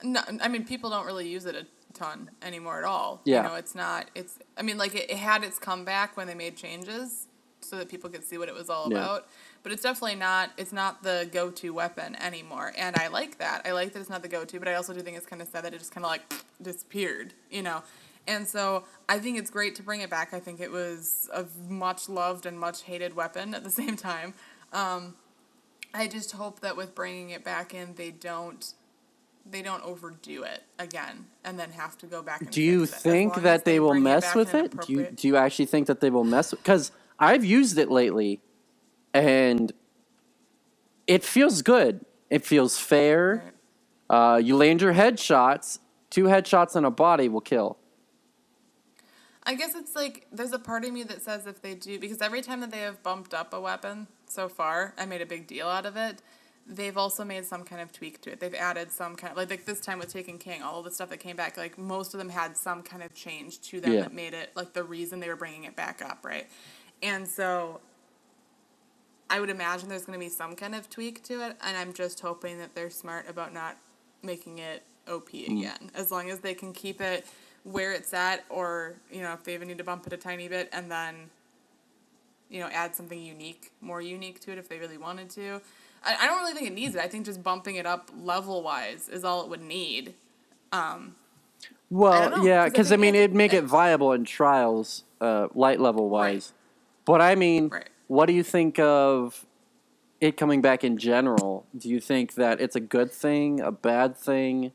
No, I mean, people don't really use it a ton anymore at all. Yeah. You know, I mean, like, it had its comeback when they made changes so that people could see what it was all about. But it's definitely it's not the go-to weapon anymore. And I like that. I like that it's not the go-to, but I also do think it's kind of sad that it just kind of, like, disappeared, you know. And so I think it's great to bring it back. I think it was a much loved and much hated weapon at the same time. I just hope that with bringing it back in, they don't overdo it again and then have to go back and do you fix it. think that they will mess with it? Do you actually think that they will mess with it? Because I've used it lately, and it feels good. It feels fair. Right. You land your headshots. 2 headshots on a body will kill. I guess it's like, there's a part of me that says if they do, because every time that they have bumped up a weapon so far, I made a big deal out of it, they've also made some kind of tweak to it. They've added some kind of, like this time with Taken King, all of the stuff that came back, like most of them had some kind of change to them that made it, like the reason they were bringing it back up, right? And so I would imagine there's going to be some kind of tweak to it, and I'm just hoping that they're smart about not making it OP again. As long as they can keep it where it's at, or, you know, if they even need to bump it a tiny bit and then, you know, add something unique, more unique to it if they really wanted to. I don't really think it needs it. I think just bumping it up level-wise is all it would need. Well, yeah, because, I mean, it'd make it viable in trials, light level-wise. Right. But, I mean, what do you think of it coming back in general? Do you think that it's a good thing, a bad thing?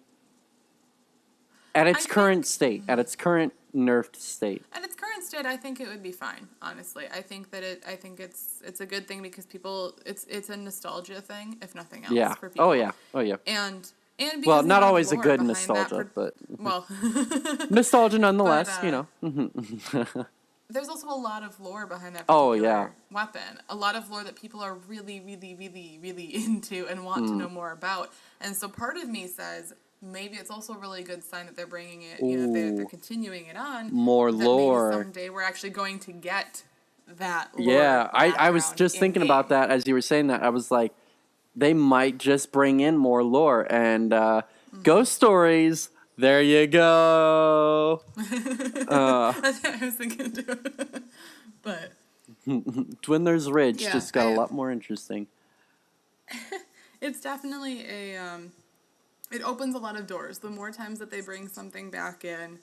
At its current state, at its current nerfed state. At its current state, I think it would be fine. Honestly, I think it's a good thing because people, it's a nostalgia thing, if nothing else. For people. Oh yeah. And because well, not always a good nostalgia, but well, nostalgia nonetheless. But, you know. There's also a lot of lore behind that particular weapon. A lot of lore that people are really, really, really, really into and want to know more about. And so part of me says, maybe it's also a really good sign that they're bringing it, you know, they're continuing it on. More lore. Maybe someday we're actually going to get that lore. Yeah, I was just thinking about that as you were saying that. I was like, they might just bring in more lore. And Ghost Stories, there you go. That's what I was thinking too. But Dwindler's Ridge just got a lot more interesting. It's definitely it opens a lot of doors. The more times that they bring something back in,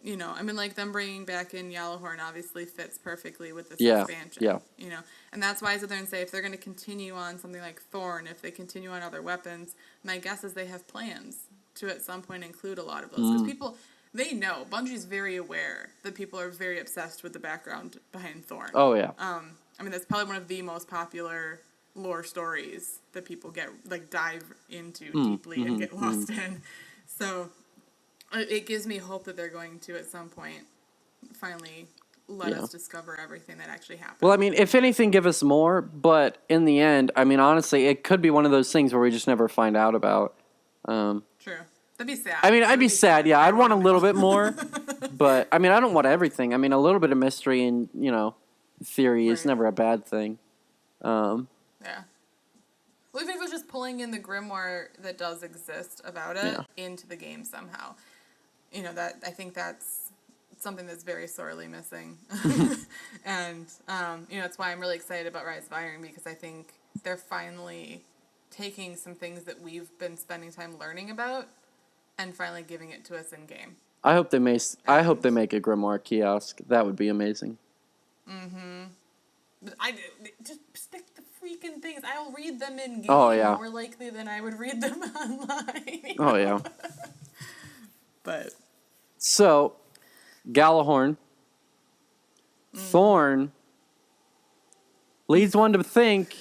you know, I mean, like them bringing back in Yellowhorn obviously fits perfectly with this expansion. Yeah. You know, and that's why I sit there and say if they're going to continue on something like Thorn, if they continue on other weapons, my guess is they have plans to at some point include a lot of those because people. They know. Bungie's very aware that people are very obsessed with the background behind Thorn. Oh, yeah. I mean, that's probably one of the most popular lore stories that people get, like, dive into deeply and get lost in. So it gives me hope that they're going to, at some point, finally let us discover everything that actually happened. Well, I mean, if anything, give us more. But in the end, I mean, honestly, it could be one of those things where we just never find out about. True. That'd be sad. I mean, I'd be sad, yeah. I'd want a little bit more. But, I mean, I don't want everything. I mean, a little bit of mystery and, you know, theory is never a bad thing. Yeah. Well, even if it was just pulling in the grimoire that does exist about it into the game somehow. You know, that I think that's something that's very sorely missing. And, you know, that's why I'm really excited about Rise of Iron because I think they're finally taking some things that we've been spending time learning about and finally giving it to us in game. I hope they make a grimoire kiosk. That would be amazing. But just stick the freaking things. I'll read them in game more likely than I would read them online. You know? Oh yeah. But so, Gallahorn, Thorn leads one to think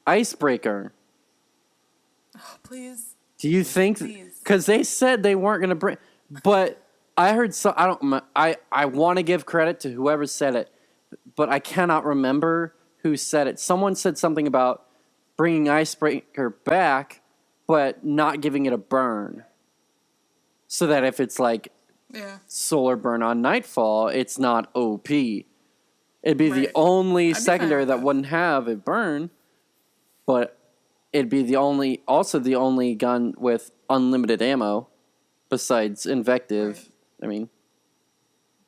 Icebreaker. Oh, please. Do you think? Because they said they weren't going to bring, but I heard so. I want to give credit to whoever said it, but I cannot remember who said it. Someone said something about bringing Icebreaker back, but not giving it a burn, so that if it's like solar burn on Nightfall, it's not OP. It'd be the only secondary that wouldn't have a burn, but it'd be the only gun with unlimited ammo besides Invective. Right. I mean,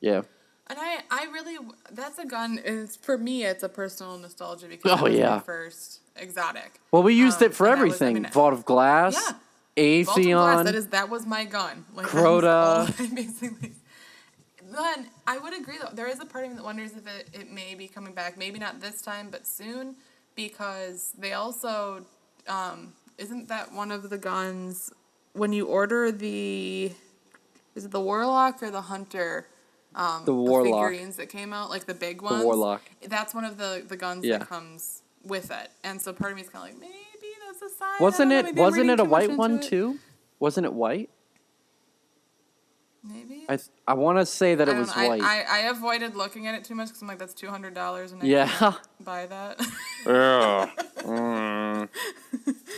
yeah. And I really, that's a gun, for me, it's a personal nostalgia because that was my first exotic. Well, we used it for everything. Vault of Glass, Atheon. Vault of Glass, that was my gun. Like, Crota. Basically. Then, I would agree, though. There is a part of me that wonders if it may be coming back. Maybe not this time, but soon. Because they also, isn't that one of the guns, when you order is it the Warlock or the Hunter? The Warlock. The figurines that came out, like the big ones. The Warlock. That's one of the guns that comes with it. And so part of me is kind of like, maybe that's a sign. Wasn't it a white one too? Wasn't it white? Maybe. I want to say that I it don't was know. white. I avoided looking at it too much because I'm like, that's $200 and I Yeah. can't buy that. Yeah. I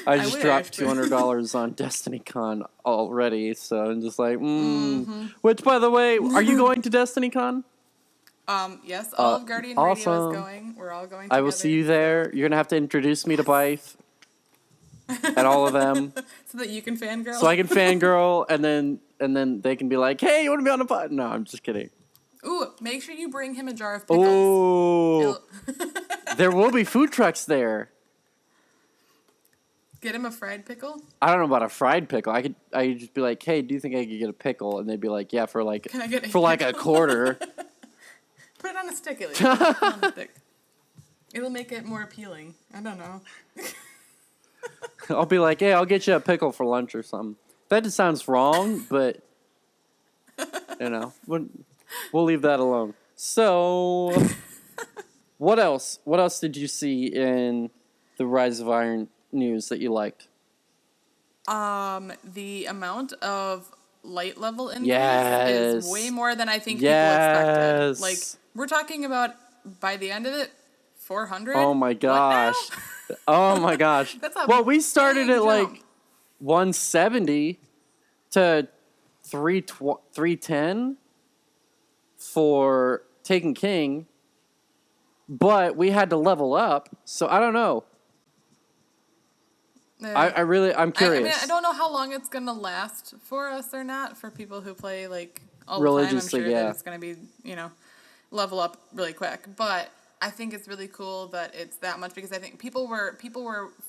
I just wish, dropped but- $200 on DestinyCon already, so I'm just like, Which, by the way, are you going to DestinyCon? Yes, all of Guardian Radio awesome. is going. We're all going I together. will see you there. You're gonna have to introduce me to Bife and all of them, So that you can fangirl. so I can fangirl, and then they can be like, "Hey, you want to be on the pod?" No, I'm just kidding. Ooh, make sure you bring him a jar of pickles. Oh, there will be food trucks there. Get him a fried pickle. I don't know about a fried pickle. I could just be like, "Hey, do you think I could get a pickle?" And they'd be like, "Yeah, for like Can I get a a quarter." Put it on a stick at least. Put it on a stick. It'll make it more appealing. I don't know. I'll be like, "Hey, I'll get you a pickle for lunch or something." That just sounds wrong, but we'll leave that alone. So, what else? What else did you see in the Rise of Iron news that you liked? The amount of light level increase Yes. is way more than I think people expected. Yes. Like, we're talking about, by the end of it, 400? Oh my gosh. What now? Oh my gosh. That's a well, we started big at like jump. 170 to 310 for Taken King, but we had to level up, so I don't know. I'm curious. I mean, I don't know how long it's going to last for us or not, for people who play, like, all the time. I'm Religiously, sure yeah. that it's going to be, level up really quick. But I think it's really cool that it's that much, because I think people were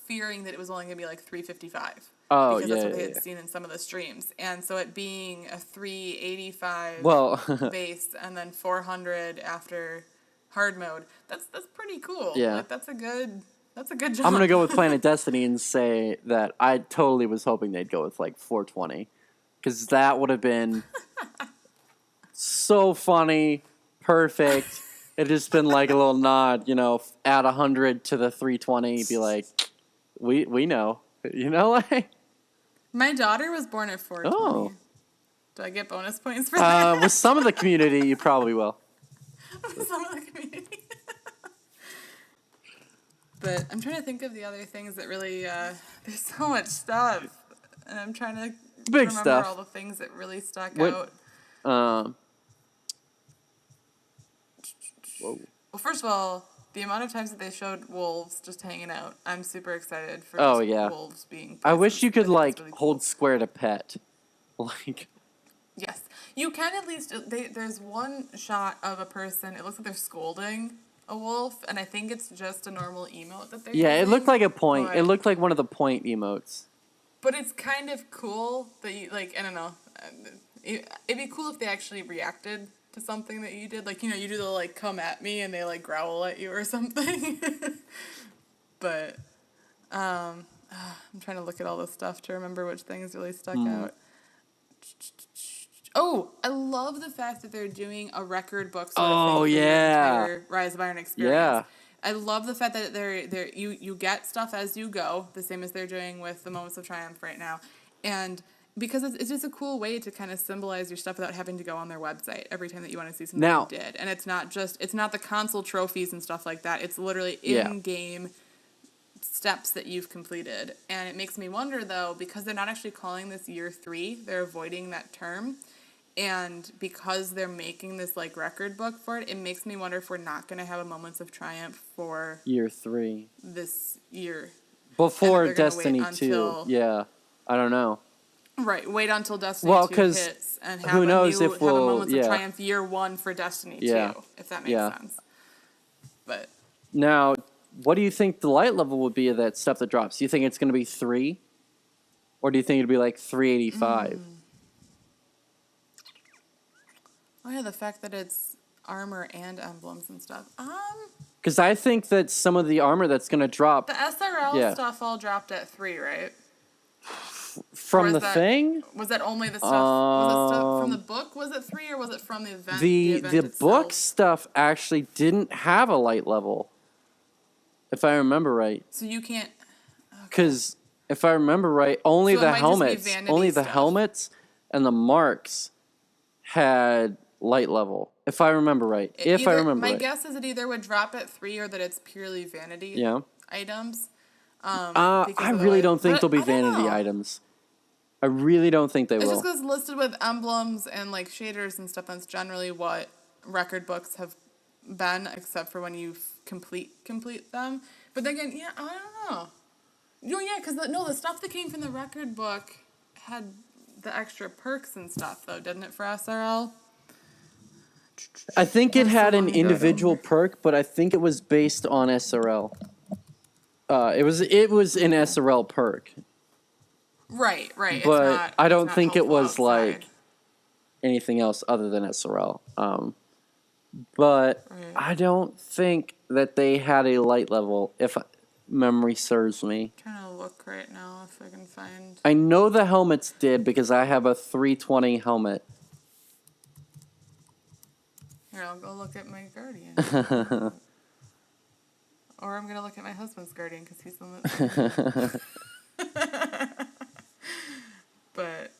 fearing that it was only going to be, like, 355. Oh, because yeah, that's what yeah, they had yeah. seen in some of the streams. And so it being a 385 Well, base and then 400 after hard mode, that's pretty cool. Yeah. Like, that's a good jump. I'm going to go with Planet Destiny and say that I totally was hoping they'd go with like 420, because that would have been so funny, perfect. It just been like a little nod, add 100 to the 320, be like, we know, like. My daughter was born at 420. Oh. Do I get bonus points for that? With some of the community, you probably will. Some of the community. But I'm trying to think of the other things that really, there's so much stuff. And I'm trying to Big remember stuff. all the things that really stuck What- out. Whoa. Well, first of all, the amount of times that they showed wolves just hanging out, I'm super excited for Oh, just yeah. wolves being I wish present. you could I think like it's really cool. hold square to pet. Like, Yes. You can at least, there's one shot of a person, it looks like they're scolding a wolf, and I think it's just a normal emote that they're yeah, it using, looked like a point. but- It looked like one of the point emotes. But it's kind of cool that you, like, I don't know. It'd be cool if they actually reacted to something that you did. Like, you do the, like, come at me and they, like, growl at you or something. But, I'm trying to look at all this stuff to remember which things really stuck out. Oh, I love the fact that they're doing a record book sort of thing for your entire Rise of Iron experience. Yeah. I love the fact that you get stuff as you go, the same as they're doing with the Moments of Triumph right now. And because it's just a cool way to kind of symbolize your stuff without having to go on their website every time that you want to see something Now- you did. And it's not the console trophies and stuff like that. It's literally Yeah. in-game steps that you've completed. And it makes me wonder, though, because they're not actually calling this year 3, they're avoiding that term. And because they're making this, like, record book for it, it makes me wonder if we're not going to have a Moments of Triumph for Year 3. this year. Before they're gonna wait Destiny 2. until- Yeah. I don't know. Right, wait until Destiny Well, 2 'cause hits and who have knows a if have we'll- a Moments yeah. of Triumph year 1 for Destiny Yeah. 2, if that makes Yeah. sense. But Now, what do you think the light level would be of that stuff that drops? Do you think it's going to be 3? Or do you think it'd be like 385? oh yeah, the fact that it's armor and emblems and stuff. Because I think that some of the armor that's going to drop The SRL Yeah. stuff all dropped at 3, right? from Or is the that- thing, Was that only the stuff? Was it stuff from the book? Was it 3, or was it from the event? the event book itself? stuff actually didn't have a light level, if I remember right. So you can't. Because if I remember right, only So it the might just be helmets, vanity only the stuff. helmets and the marks had light level, if I remember right. My guess is it either would drop at 3 or that it's purely vanity items. I really don't think they'll be vanity items. I really don't think they will. It's just because listed with emblems and like shaders and stuff. That's generally what record books have been, except for when you complete them. But then again, I don't know. No, because the stuff that came from the record book had the extra perks and stuff, though, didn't it, for SRL? I think it had an individual perk, but I think it was based on SRL. It was an SRL perk. Right. But I don't think it was like anything else other than SRL. But I don't think that they had a light level, if memory serves me. I'm trying to look right now if I can find. I know the helmets did because I have a 320 helmet. Here, I'll go look at my Guardian. Or I'm going to look at my husband's Guardian because he's the one that's... But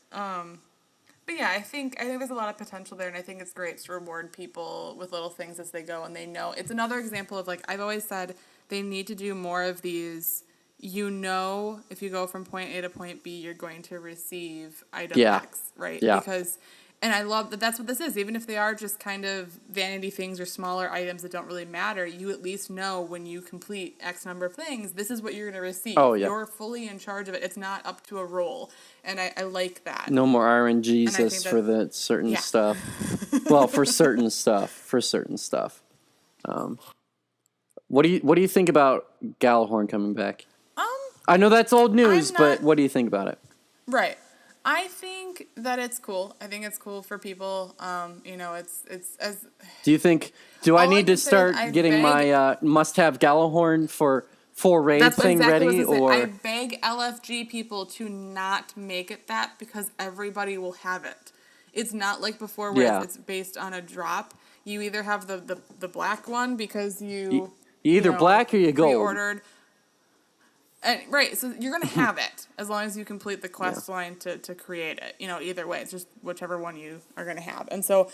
yeah, I think there's a lot of potential there, and I think it's great to reward people with little things as they go, and they know. It's another example of, like, I've always said they need to do more of these, if you go from point A to point B, you're going to receive item X, right? Yeah. And I love that that's what this is. Even if they are just kind of vanity things or smaller items that don't really matter, you at least know when you complete X number of things, this is what you're going to receive. Oh, yeah. You're fully in charge of it. It's not up to a roll. And I like that. No more Iron Jesus for the certain stuff. Well, for certain stuff. What do you think about Gallahorn coming back? I know that's old news, but what do you think about it? Right. I think that it's cool. I think it's cool for people. It's as. Do I need to start getting my must-have Gallahorn for raid thing ready? Or I beg LFG people to not make it that because everybody will have it. It's not like before where it's based on a drop. You either have the black one because you either black or you gold. Pre-ordered. Right, so you're going to have it as long as you complete the quest line to create it. Either way, it's just whichever one you are going to have. And so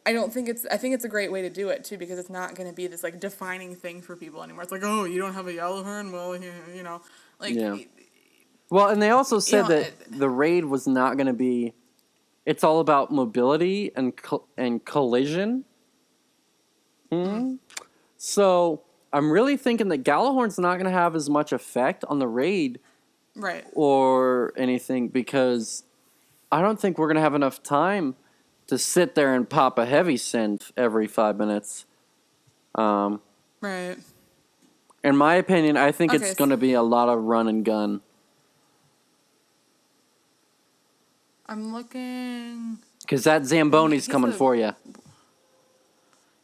I think it's a great way to do it too, because it's not going to be this like defining thing for people anymore. It's like, oh, you don't have a Yellowhorn? Well, Well, and they also said that the raid was not going to be. It's all about mobility and collision. Mm-hmm. So I'm really thinking that Gallahorn's not going to have as much effect on the raid, right, or anything, because I don't think we're going to have enough time to sit there and pop a heavy synth every 5 minutes. Right. In my opinion, I think it's going to be a lot of run and gun. I'm looking. Because that Zamboni's coming for you.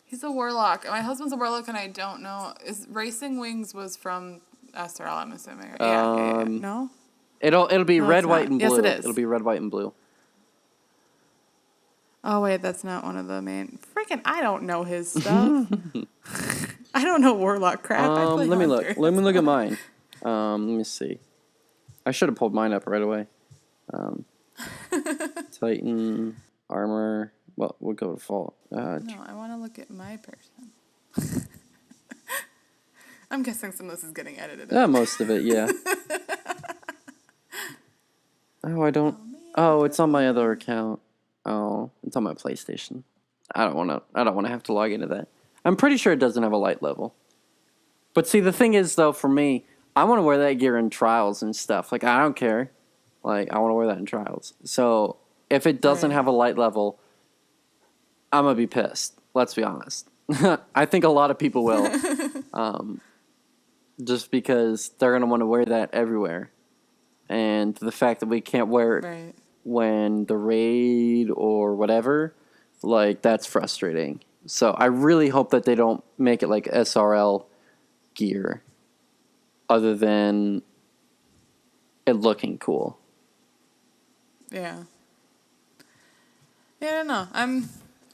He's a warlock. My husband's a warlock, and I don't know. Racing Wings was from SRL, I'm assuming. Yeah. No? It'll be red, white, and blue. Yes, it is. It'll be red, white, and blue. Oh, wait, that's not one of the main... Freaking, I don't know his stuff. I don't know warlock crap. Let me look. Let me look at mine. Let me see. I should have pulled mine up right away. Titan, armor... Well, we'll go default. No, I want to look at my person. I'm guessing some of this is getting edited. Most of it, yeah. I don't... Oh, it's on my other account. Oh, it's on my PlayStation. I don't want to have to log into that. I'm pretty sure it doesn't have a light level. But see, the thing is, though, for me, I want to wear that gear in trials and stuff. Like, I don't care. Like, I want to wear that in trials. So, if it doesn't have a light level, I'm going to be pissed. Let's be honest. I think a lot of people will. Just because they're going to want to wear that everywhere. And the fact that we can't wear it when the raid or whatever, like, that's frustrating. So I really hope that they don't make it like SRL gear other than it looking cool. Yeah. Yeah, I don't know.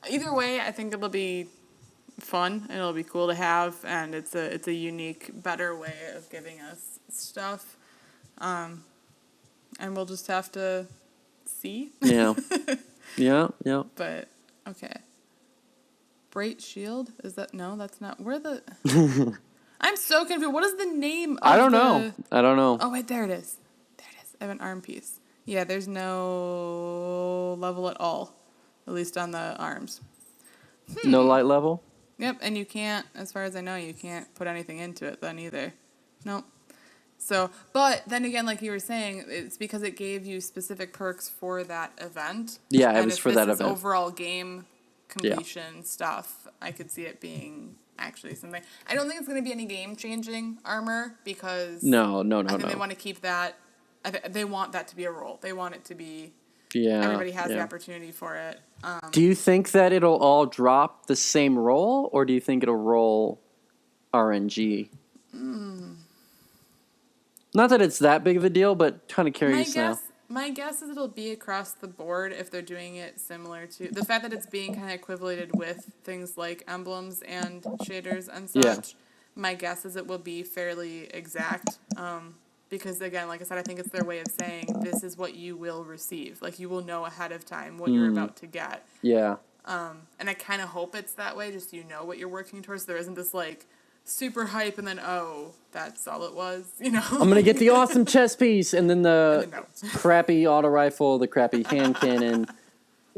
Either way, I think it'll be fun and it'll be cool to have, and it's a unique, better way of giving us stuff. And we'll just have to see. Yeah. Yeah, yeah. But okay. Bright Shield? Is that no? That's not. Where the? I'm so confused. What is the name of I don't know. I don't know. Oh wait, there it is. There it is. I have an arm piece. Yeah, there's no level at all, at least on the arms. No light level? Yep, and you can't, as far as I know, you can't put anything into it then either. Nope. So, but then again, like you were saying, it's because it gave you specific perks for that event. Yeah, it was for that event. event. Overall game completion stuff, I could see it being actually something. I don't think it's going to be any game-changing armor because No. I think they want to keep that. They want that to be a role. They want it to be. Yeah. Everybody has the opportunity for it. Do you think that it'll all drop the same roll, or do you think it'll roll RNG? Not that it's that big of a deal, but kind of curious now. My guess is it'll be across the board if they're doing it similar to the fact that it's being kind of equivalated with things like emblems and shaders and such. Yeah. My guess is it will be fairly exact. Because again, like I said, I think it's their way of saying this is what you will receive. Like you will know ahead of time what you're about to get. Yeah. And I kind of hope it's that way, just so you know what you're working towards. There isn't this like super hype and then that's all it was. You know. I'm gonna get the awesome chest piece, and then the And then no. crappy auto rifle, the crappy hand cannon,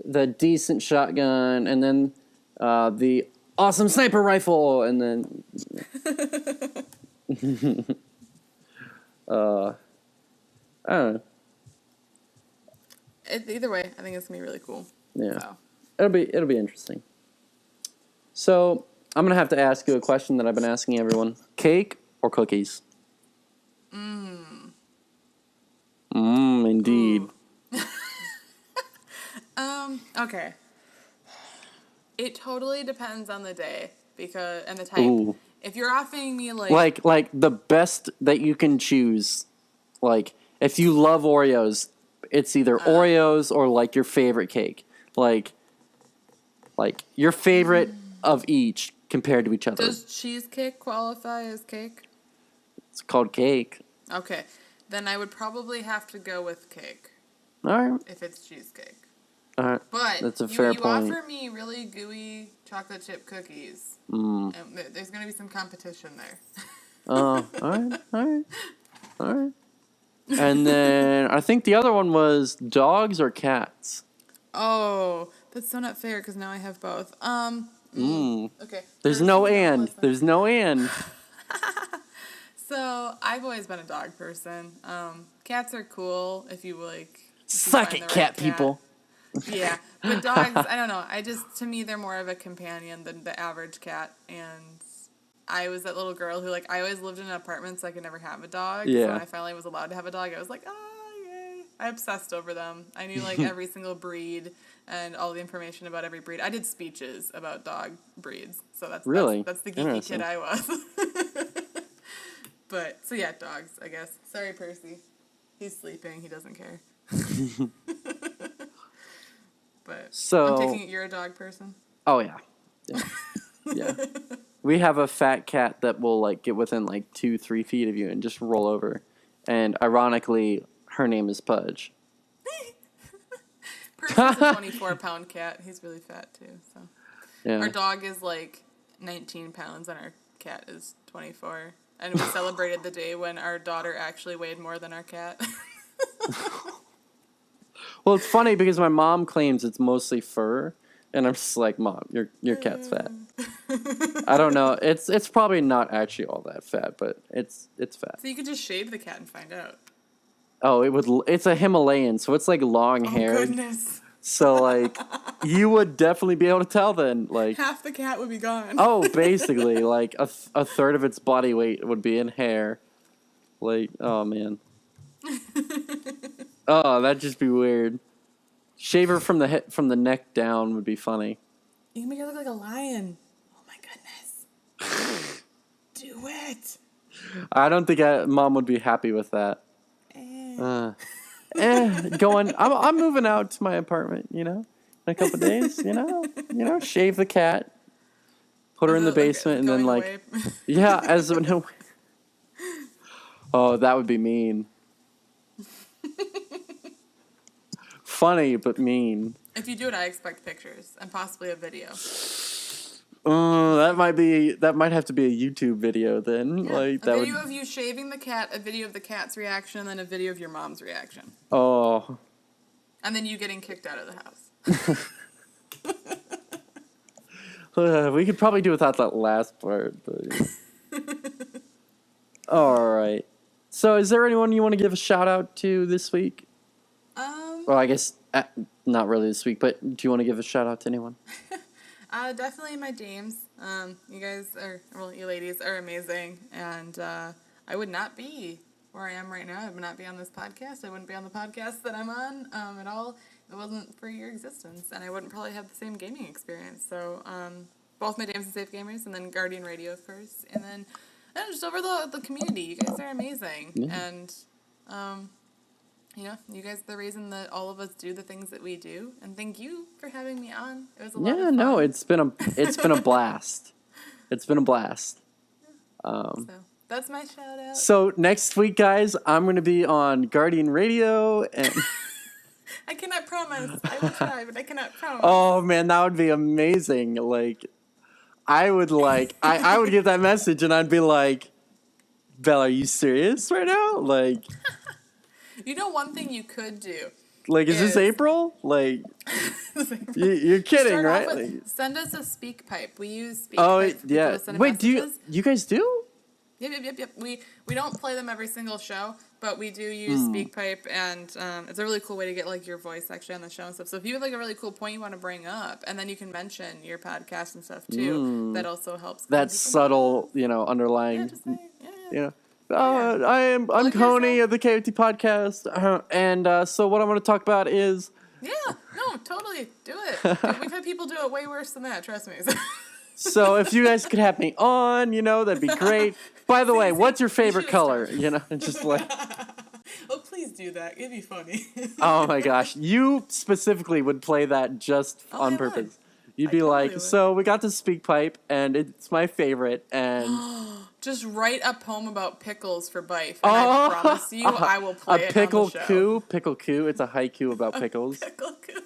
the decent shotgun, and then the awesome sniper rifle, and then. I don't know. Either way, I think it's gonna be really cool. Yeah, So. it'll be interesting. So I'm gonna have to ask you a question that I've been asking everyone: cake or cookies? Indeed. Okay. It totally depends on the day and the type. Ooh. If you're offering me like Like the best that you can choose. Like if you love Oreos, it's either Oreos or like your favorite cake. Like your favorite of each compared to each other. does cheesecake qualify as cake? It's called cake. Okay. Then I would probably have to go with cake All right. if it's cheesecake. All right. But That's a fair you point. offer me really gooey chocolate chip cookies. And there's going to be some competition there. All right. And then I think the other one was dogs or cats. Oh, that's so not fair because now I have both. Okay. There's no and. Listen. There's no and. So I've always been a dog person. Cats are cool if you like. If you Suck find it, the cat right people. Yeah, but dogs, I don't know. To me, they're more of a companion than the average cat. And I was that little girl who, like, I always lived in an apartment, so I could never have a dog. Yeah. So when I finally was allowed to have a dog, I was like, yay. I obsessed over them. I knew, like, every single breed and all the information about every breed. I did speeches about dog breeds. So that's the geeky kid I was. But, so yeah, dogs, I guess. Sorry, Percy. He's sleeping. He doesn't care. But So, I'm taking it you're a dog person. Oh yeah. Yeah. We have a fat cat that will like get within like 2-3 feet of you and just roll over. And ironically, her name is Pudge. Percy's a 24-pound cat. He's really fat too. So Yeah. our dog is like 19 pounds and our cat is 24. And we celebrated the day when our daughter actually weighed more than our cat. Well, it's funny because my mom claims it's mostly fur, and I'm just like, Mom, your cat's fat. I don't know. It's probably not actually all that fat, but it's fat. So you could just shave the cat and find out. Oh, it's a Himalayan, so it's like long hair. Oh goodness. So like you would definitely be able to tell then, like Half the cat would be gone. oh, basically like a third of its body weight would be in hair. Like, oh man. Oh, that'd just be weird. Shave her from the neck down would be funny. You can make her look like a lion. Oh my goodness. Do it. I don't think Mom would be happy with that. Going. I'm moving out to my apartment. You know, in a couple of days. You know, shave the cat, put her in the basement, and then like, away? yeah, as no. Oh, that would be mean. Funny but mean. If you do it, I expect pictures and possibly a video. That might have to be a YouTube video then. Yeah. Like a that video would. of you shaving the cat, a video of the cat's reaction, and then a video of your mom's reaction. Oh. And then you getting kicked out of the house. We could probably do without that last part. But... All right. So, is there anyone you want to give a shout out to this week? Well, I guess not really this week, but do you want to give a shout out to anyone? Definitely my dames. You guys you ladies are amazing, and I would not be where I am right now. I would not be on this podcast. I wouldn't be on the podcast that I'm on at all. If it wasn't for your existence, and I wouldn't probably have the same gaming experience. So, both my dames and safe gamers, and then Guardian Radio, of course, and then just over the community. You guys are amazing, and you guys are the reason that all of us do the things that we do. And thank you for having me on. It was a lot of fun. No, it's been a blast. It's been a blast. So that's my shout out. So next week, guys, I'm going to be on Guardian Radio, and I cannot promise. I will try, but I cannot promise. Oh man, that would be amazing. Like, I would get that message, and I'd be like, "Belle, are you serious right now?" Like. You know, one thing you could do. Like, is this April? Like, you're kidding, right? Send us a speak pipe. We use speak pipes. Oh, yeah. Wait, you guys do? Yep. We don't play them every single show, but we do use speak pipe, and it's a really cool way to get, like, your voice actually on the show and stuff. So if you have, like, a really cool point you want to bring up, and then you can mention your podcast and stuff, too, that also helps. That subtle, underlying, Yeah, just say, yeah. I'm Coney of the KOTPodcast, and so what I'm going to talk about is... Yeah, no, totally, do it. We've had people do it way worse than that, trust me. So if you guys could have me on, that'd be great. By the way, what's your favorite color? Just like... Oh, please do that. It'd be funny. Oh my gosh, you specifically would play that just on purpose. You'd be like, would. So we got the speak pipe, and it's my favorite, and... Just write a poem about pickles for Bife, and I promise you I will play it on the show. Pickle coup. It's a haiku about pickles. Pickle coup.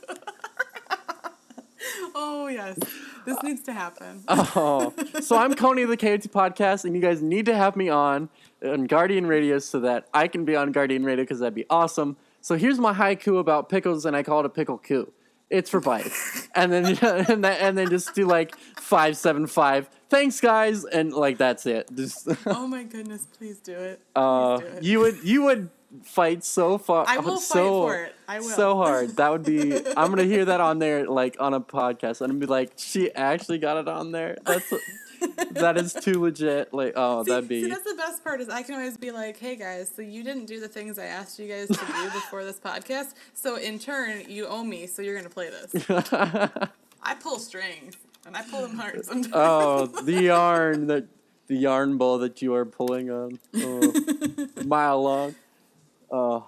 Oh, yes. This needs to happen. Oh. So I'm Coney of the KOTPodcast, and you guys need to have me on Guardian Radio so that I can be on Guardian Radio, because that'd be awesome. So here's my haiku about pickles, and I call it a pickle coup. It's for Bife. And then and then just do like 575. Thanks, guys, and like that's it. Just oh my goodness, please do it. You would fight so far. I will fight for it. I will. So hard. That would be. I'm gonna hear that on there, like on a podcast, and I'm gonna be like, she actually got it on there. That is too legit. Like, that'd be. See, that's the best part is I can always be like, hey guys, so you didn't do the things I asked you guys to do before this podcast, so in turn you owe me, so you're gonna play this. I pull strings. And I pull them hard sometimes. Oh, the yarn ball that you are pulling on. A mile long. Oh.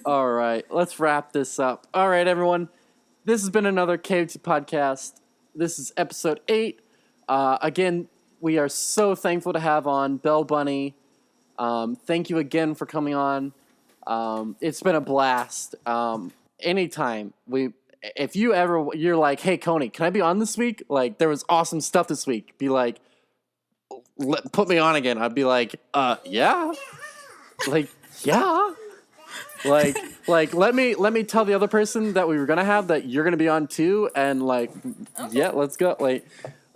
All right. Let's wrap this up. All right, everyone. This has been another KOTPodcast. This is episode 8. Again, we are so thankful to have on Belle Bunny. Thank you again for coming on. It's been a blast. Anytime if you're like, hey, Coney, can I be on this week? Like, there was awesome stuff this week. Be like, put me on again. I'd be like, yeah. Like, yeah. Like, let me tell the other person that we were going to have that you're going to be on too. And like, okay. Yeah, let's go. Like,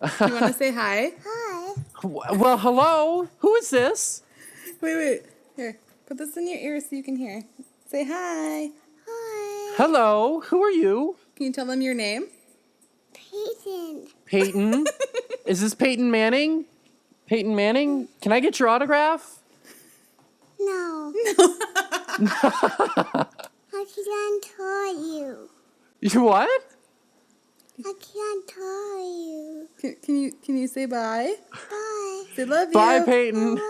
you want to say hi? Hi. Well, hello. Who is this? Wait. Here, put this in your ear so you can hear. Say hi. Hi. Hello. Who are you? Can you tell them your name? Peyton. Peyton? Is this Peyton Manning? Peyton Manning? Can I get your autograph? No. I can't tell you. You what? I can't tell you. Can you say bye? Bye. Say love you. Bye, Peyton. I love you.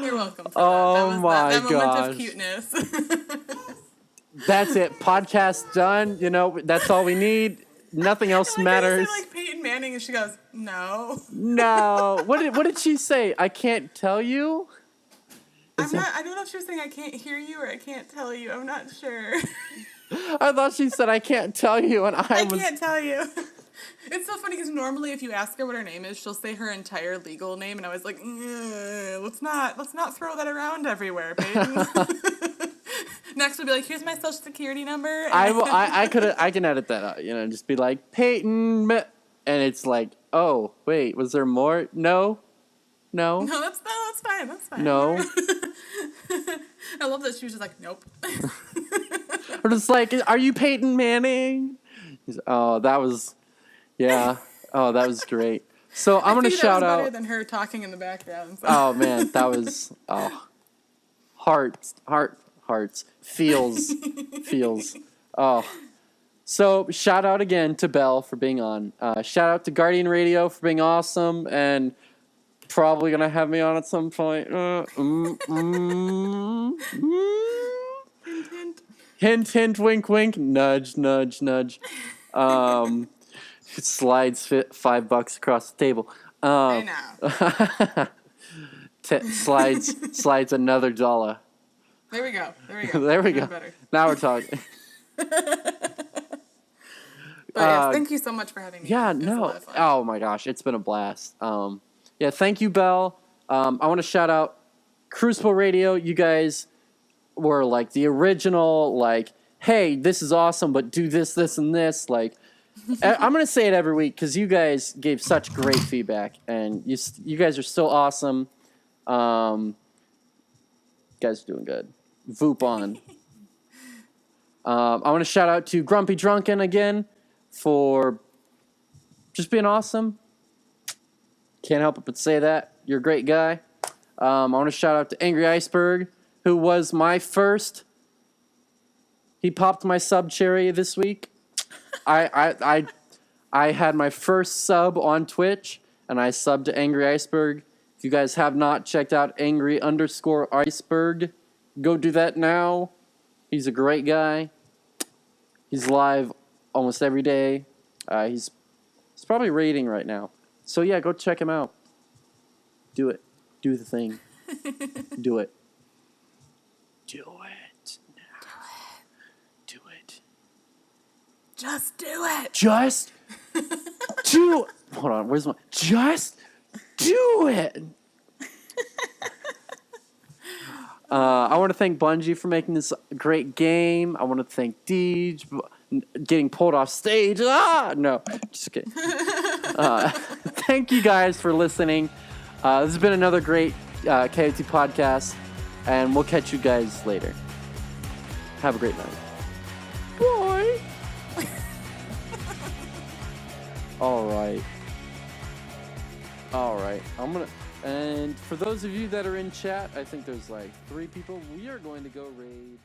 You're welcome. Oh my that moment gosh. of cuteness. That's it. Podcast done. That's all we need. Nothing else matters. I say like Peyton Manning, and she goes, "No." No. What did she say? I can't tell you. I don't know if she was saying I can't hear you or I can't tell you. I'm not sure. I thought she said I can't tell you, and I can't tell you. It's so funny because normally if you ask her what her name is, she'll say her entire legal name, and I was like, let's not throw that around everywhere, Peyton. Next we'll be like, here's my social security number. I can edit that out, just be like Peyton, and it's like, oh wait, was there more? No. No, that's fine. That's fine. No. I love that she was just like, nope. Or just like, are you Peyton Manning? That was great. So I'm gonna shout out. Better than her talking in the background. So. Oh man, that was hearts, feels. Oh, so shout out again to Belle for being on. Shout out to Guardian Radio for being awesome and probably gonna have me on at some point. Hint, hint, wink, wink, nudge, nudge, nudge. Slides fit $5 across the table. I know. Slides another $1. There we go. There we go. Better. Now we're talking. But yes, thank you so much for having me. Yeah, no. Oh my gosh, it's been a blast. Thank you, Belle. I want to shout out Crucible Radio. You guys were like the original, like, hey, this is awesome, but do this, this, and this. Like, I'm gonna say it every week because you guys gave such great feedback, and you guys are still awesome. You guys are doing good. Voop on. I want to shout out to Grumpy Drunken again for just being awesome. Can't help but say that. You're a great guy. I want to shout out to Angry Iceberg, who was my first. He popped my sub cherry this week. I had my first sub on Twitch, and I subbed to Angry Iceberg. If you guys have not checked out Angry_Iceberg, go do that now. He's a great guy. He's live almost every day. He's probably raiding right now. So yeah, go check him out. Do it. Do the thing. Do it. Do it now. Do it. Just do it. Just do. Hold on. Where's my? Just do it. I want to thank Bungie for making this a great game. I want to thank Deej getting pulled off stage. No, just kidding. Thank you guys for listening. This has been another great KOT podcast, and we'll catch you guys later. Have a great night. Bye. All right. And for those of you that are in chat, I think there's like 3 people. We are going to go raid